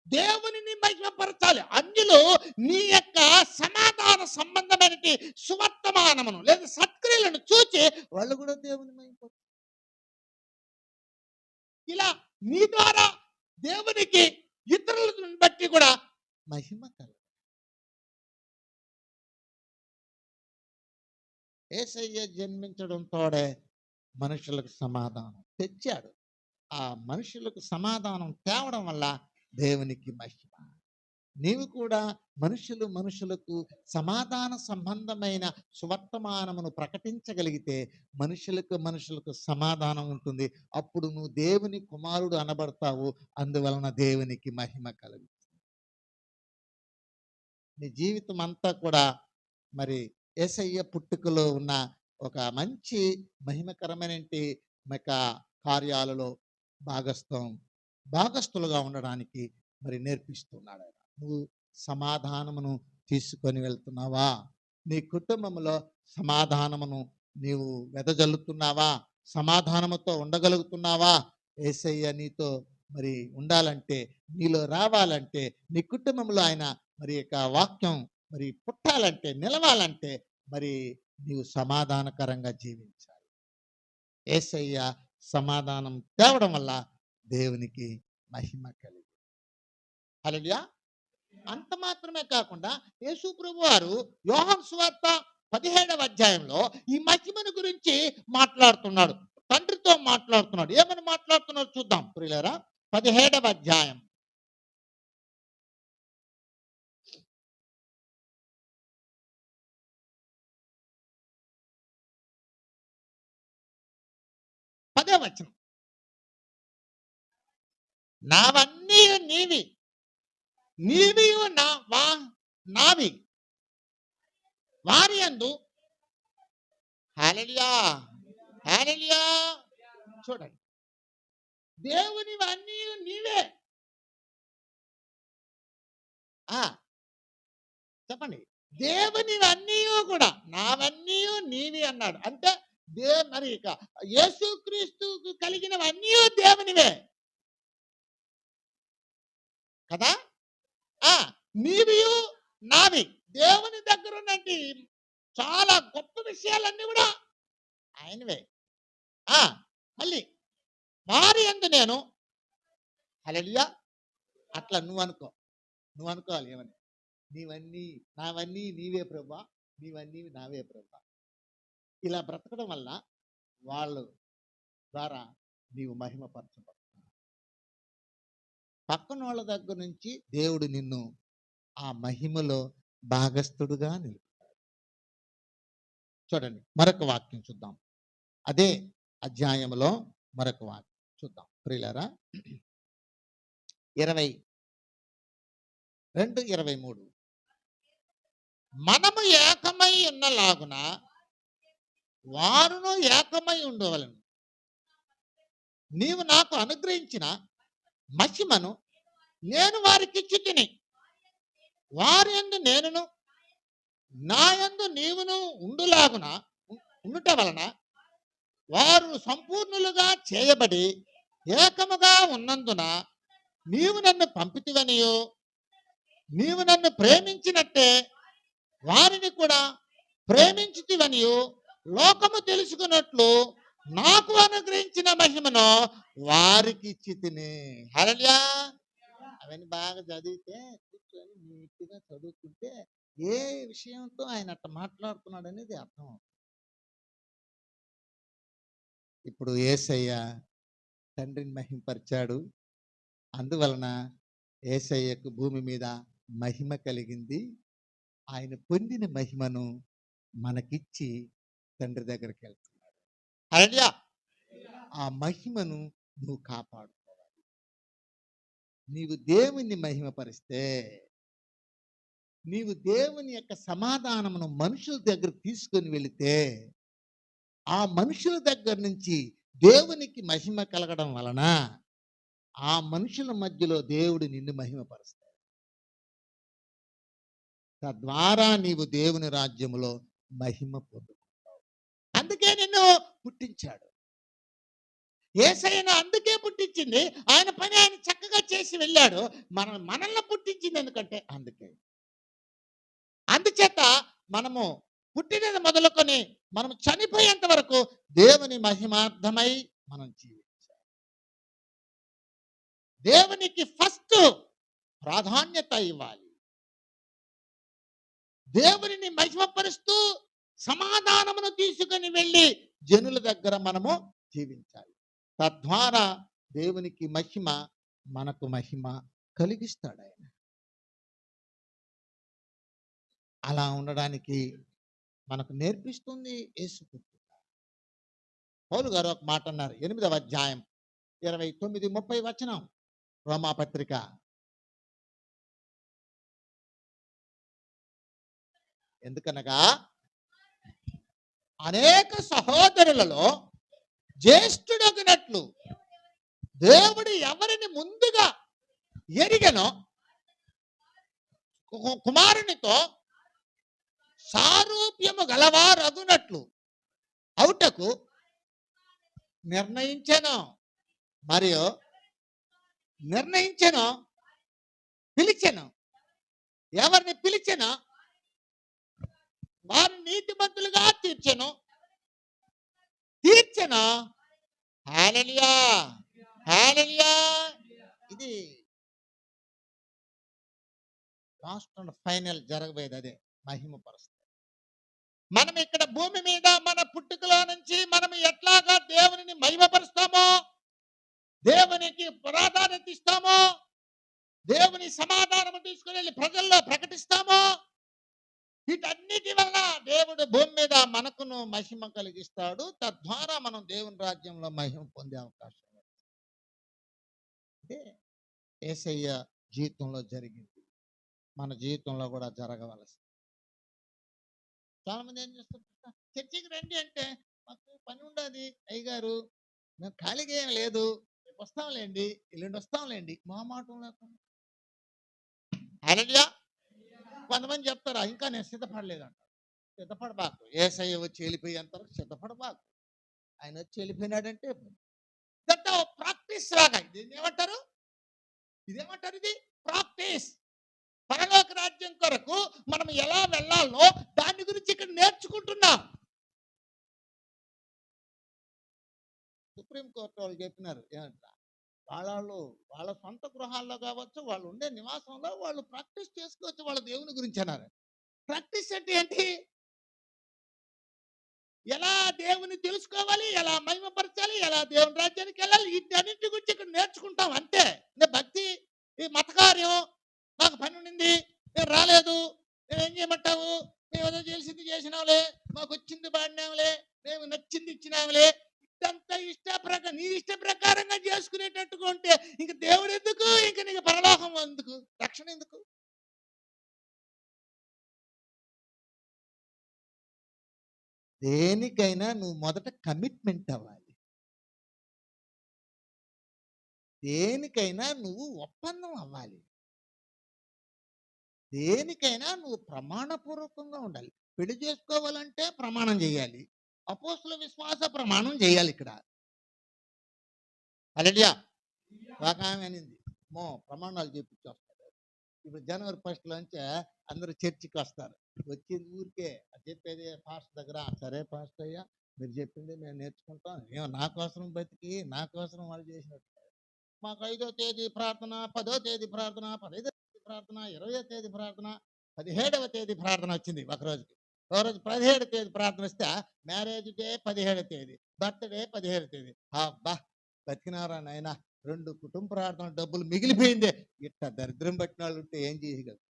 దేవునిని మహిమపరచాలి. అందులో నీ యొక్క సమాధాన సంబంధమైన సువర్తమానమును లేదా సత్క్రియలను చూచి వాళ్ళు కూడా దేవుని మహిమపరచాలి. ఇలా నీ ద్వారా దేవునికి ఇతరులను బట్టి కూడా మహిమ కలుగు. యేసయ్య జన్మించడంతోడే మనుషులకు సమాధానం తెచ్చాడు. ఆ మనుషులకు సమాధానం తేవడం వల్ల దేవునికి మహిమ. నీవు కూడా మనుషులకు సమాధాన సంబంధమైన సువర్తమానమును ప్రకటించగలిగితే మనుషులకు సమాధానం ఉంటుంది. అప్పుడు నువ్వు దేవుని కుమారుడు అనబడతావు. అందువలన దేవునికి మహిమ కలుగుతుంది. నీ జీవితం అంతా కూడా మరి యేసయ్య పుట్టుకలో ఉన్న ఒక మంచి మహిమకరమైన కార్యాలలో భాగస్థులుగా ఉండడానికి మరి నేర్పిస్తున్నాడు ఆయన. నువ్వు సమాధానమును తీసుకొని వెళ్తున్నావా? నీ కుటుంబంలో సమాధానమును నీవు వెదజల్లుతున్నావా? సమాధానముతో ఉండగలుగుతున్నావా? యేసయ్య నీతో మరి ఉండాలంటే, నీలో రావాలంటే, నీ కుటుంబంలో ఆయన మరి యొక్క వాక్యం మరి పుట్టాలంటే, నిలవాలంటే మరి నీవు సమాధానకరంగా జీవించాలి. యేసయ్య సమాధానం తేవడం వల్ల దేవునికి మహిమ కలిగి. హల్లెలూయా. అంత మాత్రమే కాకుండా యేసు ప్రభువారు యోహాను సువార్త 17వ అధ్యాయంలో ఈ మహిమను గురించి మాట్లాడుతున్నాడు. తండ్రితో మాట్లాడుతున్నాడు. ఏమని మాట్లాడుతున్నాడు చూద్దాం ప్రియులారా. 17వ అధ్యాయం 10వ వచనం. నావన్నీ నీవి, నీవియు నావి వారి యందు హల్లెలూయా హల్లెలూయా. చూడండి, దేవునివన్నీ నీవే. ఆ చెప్పండి, దేవునివన్నీ కూడా నావన్నీ నీవి అన్నాడు. అంటే మరి ఇక యేసుక్రీస్తుకు కలిగినవన్నీ దేవునివే కదా. ఆ నీవియు నావి. దేవుని దగ్గర ఉన్నట్టు చాలా గొప్ప విషయాలన్నీ కూడా ఆయనవే. ఆ మళ్ళీ వారి యందు నేను హల్లెలూయా. అట్లా నువ్వు అనుకోవాలి ఏమని, నీవన్నీ నావన్నీ నీవే ప్రభా, నీవన్నీ నావే ప్రభా. ఇలా బ్రతకడం వల్ల వాళ్ళు ద్వారా నీవు మహిమపరచబడు. పక్కన వాళ్ళ దగ్గర నుంచి దేవుడు నిన్ను ఆ మహిమలో భాగస్థుడుగా నిలుపుతాడు. చూడండి, మరొక వాక్యం చూద్దాం. అదే అధ్యాయంలో మరొక వాక్యం చూద్దాం ప్రియులారా. 22:23 మనము ఏకమై ఉన్నలాగున వారును ఏకమై ఉండవలను. నీవు నాకు అనుగ్రహించిన మహిమను నేను వారికి ఇచ్చితిని. వారి యందు నేనును నా యందు నీవును ఉండుట వలన వారు సంపూర్ణులుగా చేయబడి ఏకముగా ఉన్నందున నీవు నన్ను పంపితివనియో, నీవు నన్ను ప్రేమించినట్టే వారిని కూడా ప్రేమించితివనియో లోకము తెలుసుకున్నట్లు నాకు అనుగ్రహించిన మహిమను వారికి ఇచ్చితిని. హల్లెలూయా. అవన్నీ బాగా చదివితే, కూర్చొని నీట్గా చదువుకుంటే ఏ విషయంతో ఆయన అట్లా మాట్లాడుతున్నాడు అనేది అర్థం. ఇప్పుడు యేసయ్య తండ్రిని మహిమపరిచాడు. అందువలన యేసయ్యకు భూమి మీద మహిమ కలిగింది. ఆయన పొందిన మహిమను మనకిచ్చి తండ్రి దగ్గరికి వెళ్తున్నాడు. హల్లెలూయా. ఆ మహిమను నువ్వు కాపాడుకోవాలి. నీవు దేవుని మహిమపరిస్తే, నీవు దేవుని యొక్క సమాధానమును మనుషుల దగ్గర తీసుకొని వెళితే, ఆ మనుషుల దగ్గర నుంచి దేవునికి మహిమ కలగడం వలన ఆ మనుషుల మధ్యలో దేవుడు నిన్ను మహిమపరుస్తాడు. తద్వారా నీవు దేవుని రాజ్యములో మహిమ పొందుకుంటావు. అందుకే నిన్ను పుట్టించాడు. యేసయ్యను అందుకే పుట్టించింది. ఆయన పని ఆయన చక్కగా చేసి వెళ్ళాడు. మనల్ని పుట్టించింది ఎందుకంటే అందుచేత మనము పుట్టినది మొదలుకొని మనం చనిపోయేంత వరకు దేవుని మహిమార్థమై మనం జీవించాలి. దేవునికి ఫస్ట్ ప్రాధాన్యత ఇవ్వాలి. దేవుని మహిమపరుస్తూ సమాధానమును తీసుకుని వెళ్ళి జనుల దగ్గర మనము జీవించాలి. తద్వారా దేవునికి మహిమ, మనకు మహిమ కలిగిస్తాడు ఆయన. అలా ఉండడానికి మనకు నేర్పిస్తుంది యేసుక్రీస్తు. పౌలు గారు ఒక మాట అన్నారు, 8వ అధ్యాయం 29-30 వచనం రోమాపత్రిక. ఎందుకనగా అనేక సహోదరులలో జ్యేష్ఠుడగినట్లు దేవుడు ఎవరిని ముందుగా ఎరిగనో కుమారునితో సారూప్యము గలవారగునట్లు అవుటకు నిర్ణయించెను. మరియు పిలిచెను. ఎవరిని పిలిచెను వారిని నీతిమంతులుగా తీర్చెను. హల్లెలూయా హల్లెలూయా. ఇది లాస్ట్ అండ్ ఫైనల్ జరగబోయేది అదే, మహిమపరుస్తుంది. మనం ఇక్కడ భూమి మీద మన పుట్టుకలో నుంచి మనం ఎట్లాగా దేవుని మహిమపరుస్తామో, దేవునికి ప్రాధాన్యత ఇస్తామో, దేవుని సమాధానం తీసుకుని వెళ్ళి ప్రజల్లో ప్రకటిస్తామో, వీటన్నిటి వల్ల దేవుడు భూమి మీద మనకును మహిమ కలిగిస్తాడు. తద్వారా మనం దేవుని రాజ్యంలో మహిమ పొందే అవకాశం ఉంది. అంటే యేసయ్య జీవితంలో జరిగింది. మన జీవితంలో కూడా జరగవలసి. చాలా మంది ఏం చేస్తారు, చర్చికి రండి అంటే మాకు పని ఉండదు అయ్యగారు, మేము ఖాళీగా ఏం లేదు, రేపు వస్తాంలేండి, ఎల్లుండి వస్తాంలేండి, మా మాట లేకుండా. అలెలుయా. కొంతమంది చెప్తారా, ఇంకా నేను సిద్ధపడలేదంట. సిద్ధపడబాకు, యేసయ్య వచ్చి వెళ్ళిపోయేంత వరకు సిద్ధపడబాకు. ఆయన వచ్చి వెళ్ళిపోయినాడంటే ప్రాక్టీస్ లాగా. దీన్ని ఏమంటారు, ఇది ప్రాక్టీస్. పరలోక రాజ్యం కొరకు మనం ఎలా వెళ్ళాలో దాని గురించి ఇక్కడ నేర్చుకుంటున్నాం. సుప్రీంకోర్టు వాళ్ళు చెప్పినారు ఏమంట, వాళ్ళ సొంత గృహాల్లో కావచ్చు, వాళ్ళు ఉండే నివాసంలో వాళ్ళు ప్రాక్టీస్ చేసుకోవచ్చు వాళ్ళ దేవుని గురించి అన్నారు. ప్రాక్టీస్ అంటే ఏంటి? ఎలా దేవుని తెలుసుకోవాలి, ఎలా మహిమపరచాలి, ఎలా దేవుని రాజ్యానికి వెళ్ళాలి, వీటన్నింటి గురించి ఇక్కడ నేర్చుకుంటాం అంతే. భక్తి, ఈ మతకార్యం, నాకు పని ఉండింది, నేను రాలేదు, ఏం చేయమంటావు, మేము ఏదో చేసింది చేసినాంలే, మాకు వచ్చింది పాడినాంలే, మేము నచ్చింది ఇచ్చినాంలే, ఇదంతా నీ ఇష్ట ప్రకారంగా చేసుకునేటట్టుగా ఉంటే ఇంక దేవుడు ఎందుకు, ఇంక నీకు పరలోకం ఎందుకు, రక్షణ ఎందుకు? దేనికైనా నువ్వు మొదట కమిట్మెంట్ అవ్వాలి. దేనికైనా నువ్వు ఒప్పందం అవ్వాలి. దేనికైనా నువ్వు ప్రమాణపూర్వకంగా ఉండాలి. పెళ్లి చేసుకోవాలంటే ప్రమాణం చేయాలి. అపోస్తుల విశ్వాస ప్రమాణం చేయాలి. ఇక్కడ హల్లెలూయా. ఒక ఆమె అనింది, ప్రమాణాలు చేపించేస్తారు. ఇప్పుడు జనవరి 1 నుంచి అందరూ చర్చికి వస్తారు. వచ్చి ఊరికే చెప్పేది పాస్టర్ దగ్గర, సరే పాస్టర్ అయ్యా మీరు చెప్పింది మేము నేర్చుకుంటాం, ఏమో నా కోసం బతికి నా కోసం వాళ్ళు చేసినట్టు. మాకు 5వ తేదీ ప్రార్థన, 10వ తేదీ ప్రార్థన, 15వ తేదీ ప్రార్థన, 20వ తేదీ ప్రార్థన, 17వ తేదీ ప్రార్థన వచ్చింది ఒక రోజుకి. ఒక రోజు 17వ తేదీ ప్రార్థన వస్తే మ్యారేజ్ డే 17వ తేదీ, బర్త్డే 17వ తేదీ. అబ్బా బతికినారా నాయన, 2 కుటుంబ ప్రార్థన డబ్బులు మిగిలిపోయిందే. ఇట్లా దరిద్రం పట్టిన వాళ్ళు ఉంటే ఏం చేయగలరు?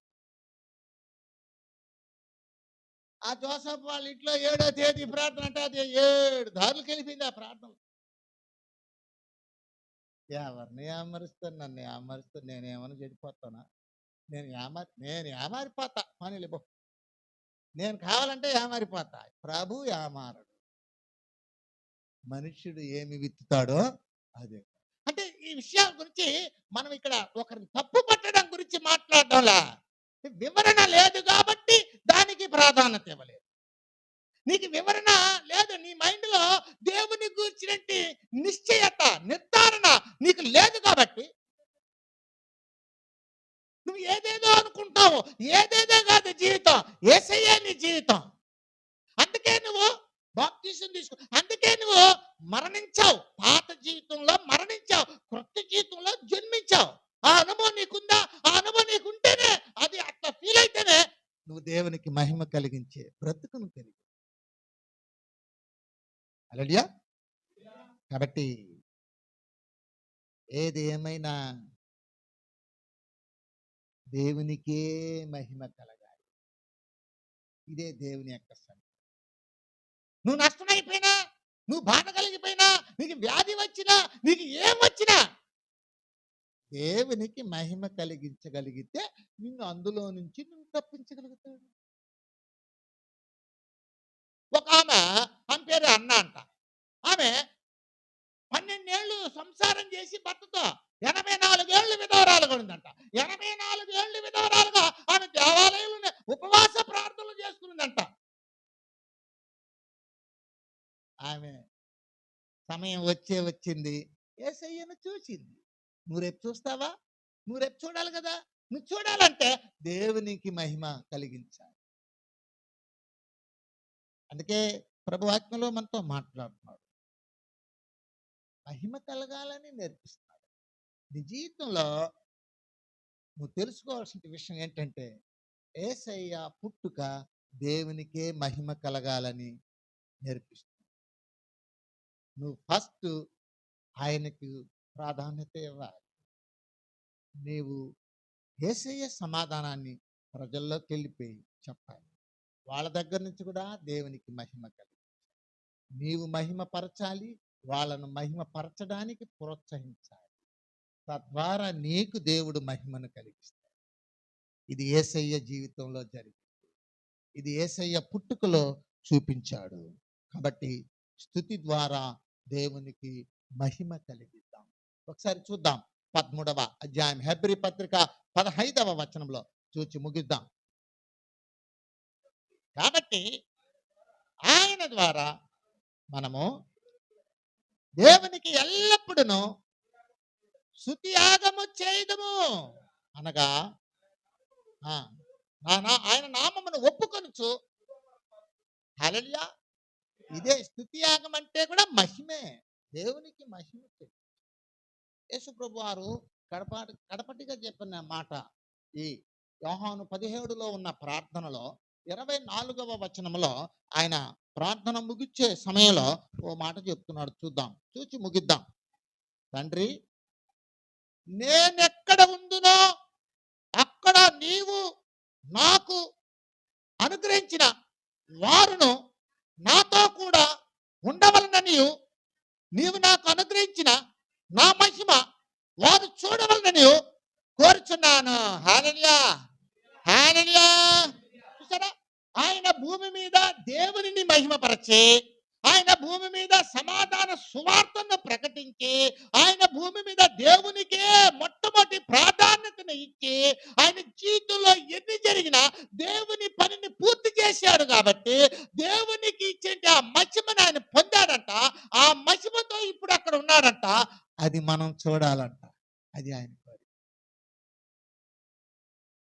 ఆ జోసఫ్ వాళ్ళ ఇంట్లో 7వ తేదీ ప్రార్థన అంటే అది 7 దారులకు వెళ్ళిపోయింది ఆ ప్రార్థన. ఎవరిని ఏమరుస్తాను, నన్ను ఏమరుస్తాను, నేనేమన్నా చెడిపోతానా? నేను ఏమారిపోతా, పని నేను కావాలంటే ఏమారిపోతా. ప్రభు ఏమారడు. మనుష్యుడు ఏమి విత్తుతాడో అదే. అంటే ఈ విషయాల గురించి మనం ఇక్కడ ఒకరిని తప్పు పట్టడం గురించి మాట్లాడడంలా. వివరణ లేదు కాబట్టి దానికి ప్రాధాన్యత ఇవ్వలేదు. నీకు వివరణ లేదు, నీ మైండ్ లో దేవుని గురించినట్టు నిశ్చయత, నిర్ధారణ నీకు లేదు కాబట్టి నువ్వు ఏదేదో అనుకుంటావు. ఏదేదో కాదు జీవితం, యేసయ్యే నీ జీవితం. అందుకే నువ్వు బాప్తిసం తీసుకో, అందుకే నువ్వు మరణించావు. పాత జీవితంలో మరణించావు, కొత్త జీవితంలో జన్మించావు. ఆ అనుభవం నీకుందా? ఆ అనుభవం నీకుంటేనే, అది అట్లా ఫీల్ అయితేనే నువ్వు దేవునికి మహిమ కలిగించే బ్రతుకును కలిగి. హల్లెలూయా. కాబట్టి ఏది ఏమైనా దేవునికే మహిమ కలగాలి. ఇదే దేవుని యొక్క సంగతి. నువ్వు నష్టమైపోయినా, నువ్వు బాధ కలిగిపోయినా, నీకు వ్యాధి వచ్చినా, నీకు ఏం వచ్చినా దేవునికి మహిమ కలిగించగలిగితే నిన్ను అందులో నుంచి నువ్వు తప్పించగలుగుతాడు. ఒక ఆమె పేరు అన్న అంట. ఆమె 12 ఏళ్ళు సంసారం చేసి భర్తతో 84 ఏళ్ళు విధవరాలుగా ఉందంట. 84 ఏళ్ళు విధవరాలుగా ఆమె దేవాలయంలో ఉపవాస ప్రార్థనలు చేసుకున్నదంట. ఆమె సమయం వచ్చింది, యేసయ్యను చూసింది. నువ్వు రేపు చూస్తావా? నువ్వు రేపు చూడాలి కదా. నువ్వు చూడాలంటే దేవునికి మహిమ కలిగించాలి. అందుకే ప్రభు ఆత్మలో మనతో మాట్లాడుతున్నాడు, మహిమ కలగాలని నేర్పిస్తున్నాడు. నీ జీవితంలో నువ్వు తెలుసుకోవాల్సిన విషయం ఏంటంటే, యేసయ్య పుట్టుక దేవునికే మహిమ కలగాలని నేర్పిస్తుంది. నువ్వు ఫస్ట్ ఆయనకు ప్రాధాన్యత ఇవ్వాలి. నీవు యేసయ్య సమాధానాన్ని ప్రజల్లోకి వెళ్ళిపోయి చెప్పాలి. వాళ్ళ దగ్గర నుంచి కూడా దేవునికి మహిమ కలిగి నీవు మహిమ పరచాలి, వాళ్ళను మహిమ పరచడానికి ప్రోత్సహించాలి. తద్వారా నీకు దేవుడు మహిమను కలిగిస్తాడు. ఇది యేసయ్య జీవితంలో జరిగింది. ఇది యేసయ్య పుట్టుకలో చూపించాడు. కాబట్టి స్తుతి ద్వారా దేవునికి మహిమ కలిగిద్దాం. ఒకసారి చూద్దాం 13వ అధ్యాయం హెబ్రీ పత్రిక 15వ వచనంలో చూచి ముగిద్దాం. కాబట్టి ఆయన ద్వారా మనము దేవునికి ఎల్లప్పుడూ స్తుతి యాగము చేయదము అనగా ఆయన నామమును ఒప్పుకొనుచు. హల్లెలూయా. ఇదే స్తుతి యాగం అంటే కూడా మహిమే, దేవునికి మహిమ. యేసు ప్రభు వారు కడపటిగా చెప్పిన మాట ఈ యోహాను 17లో ఉన్న ప్రార్థనలో 24వ వచనంలో ఆయన ప్రార్థన ముగిచ్చే సమయంలో ఓ మాట చెప్తున్నాడు. చూద్దాం, చూచి ముగిద్దాం. తండ్రి, నేనెక్కడ ఉందునో అక్కడ నీవు నాకు అనుగ్రహించిన వారును నాతో కూడా ఉండవలనని నీవు నాకు అనుగ్రహించిన నా మహిమ వారు చూడవలనని కోరుచున్నాను. హల్లెలూయా, హల్లెలూయా. చూసారా, ఆయన భూమి మీద దేవునిని మహిమపరచి, ఆయన భూమి మీద సమాధాన సువార్తను ప్రకటించి, ఆయన భూమి మీద దేవునికే మొట్టమొదటి ప్రాధాన్యతను ఇచ్చి, ఆయన జీవితంలో ఎన్ని జరిగినా దేవుని పనిని పూర్తి చేశాడు. కాబట్టి దేవునికి ఇచ్చే ఆ మహిమను ఆయన పొందాడంట. ఆ మహిమతో ఇప్పుడు అక్కడ ఉన్నాడంట. అది మనం చూడాలంట. అది ఆయన కోరిక.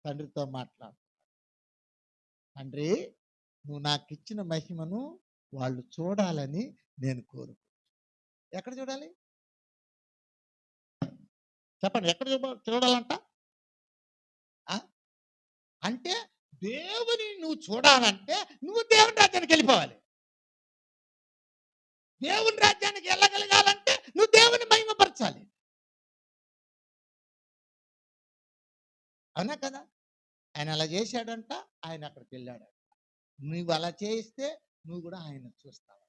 తండ్రితో మాట్లాడు, తండ్రి, నువ్వు నాకు ఇచ్చిన మహిమను వాళ్ళు చూడాలని నేను కోరుకు. ఎక్కడ చూడాలి చెప్పండి? ఎక్కడ చూడాలంట? అంటే దేవుని నువ్వు చూడాలంటే నువ్వు దేవుని రాజ్యానికి వెళ్ళిపోవాలి. దేవుని రాజ్యానికి వెళ్ళగలగాలంటే నువ్వు దేవుని మహిమపరచాలి. అవునా కదా? ఆయన అలా చేశాడంట. ఆయన అక్కడికి వెళ్ళాడంట. నువ్వు అలా చేయిస్తే నువ్వు కూడా ఆయన చూస్తావు.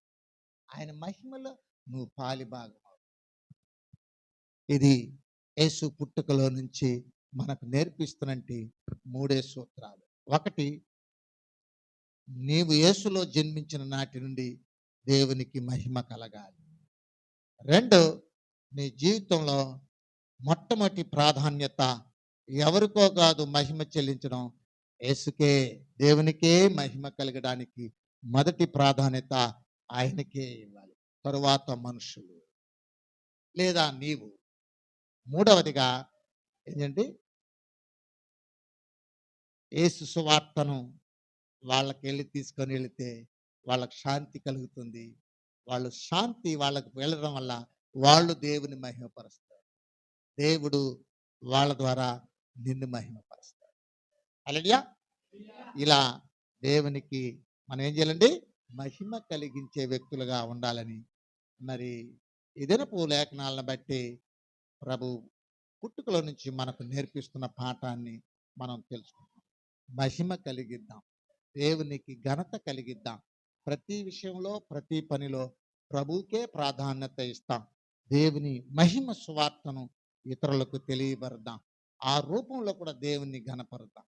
ఆయన మహిమలో నువ్వు పాలి భాగం. ఇది యేసు పుట్టుకలో నుంచి మనకు నేర్పిస్తున్నట్టు 3 సూత్రాలు. 1, నీవు యేసులో జన్మించిన నాటి నుండి దేవునికి మహిమ కలగాలి. 2, నీ జీవితంలో మొట్టమొదటి ప్రాధాన్యత ఎవరికో కాదు మహిమ చెల్లించడం, యేసుకే, దేవునికే మహిమ కలగడానికి మొదటి ప్రాధాన్యత ఆయనకే ఇవ్వాలి. తరువాత మనుషులు లేదా నీవు. 3వదిగా ఏంటంటే యేసు సువార్తను వాళ్ళకి వెళ్ళి తీసుకొని వెళితే వాళ్ళకి శాంతి కలుగుతుంది. వాళ్ళు శాంతి వాళ్ళకి వెళ్ళడం వల్ల వాళ్ళు దేవుని మహిమపరుస్తారు. దేవుడు వాళ్ళ ద్వారా నిన్ను మహిమపరుస్తాడు. హల్లెలూయా. ఇలా దేవునికి మనం ఏం చేయాలండి? మహిమ కలిగించే వ్యక్తులుగా ఉండాలని మరి ఈ దినపు లేఖనాలను బట్టి ప్రభు పుట్టుకలో నుంచి మనకు నేర్పిస్తున్న పాఠాన్ని మనం తెలుసుకుంటాం. మహిమ కలిగిద్దాం, దేవునికి ఘనత కలిగిద్దాం. ప్రతి విషయంలో ప్రతి పనిలో ప్రభువుకే ప్రాధాన్యత ఇస్తాం. దేవుని మహిమ సువార్తను ఇతరులకు తెలియబడదాం. ఆ రూపంలో కూడా దేవుని ఘనపరుద్దాం.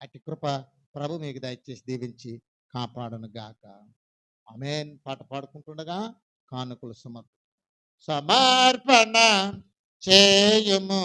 అట్టి కృప ప్రభు మీకు దయచేసి దీవించి కాపాడను గాక. ఆమేన్. పాట పాడుకుంటుండగా కానుకలు సమర్పణ చేయుము.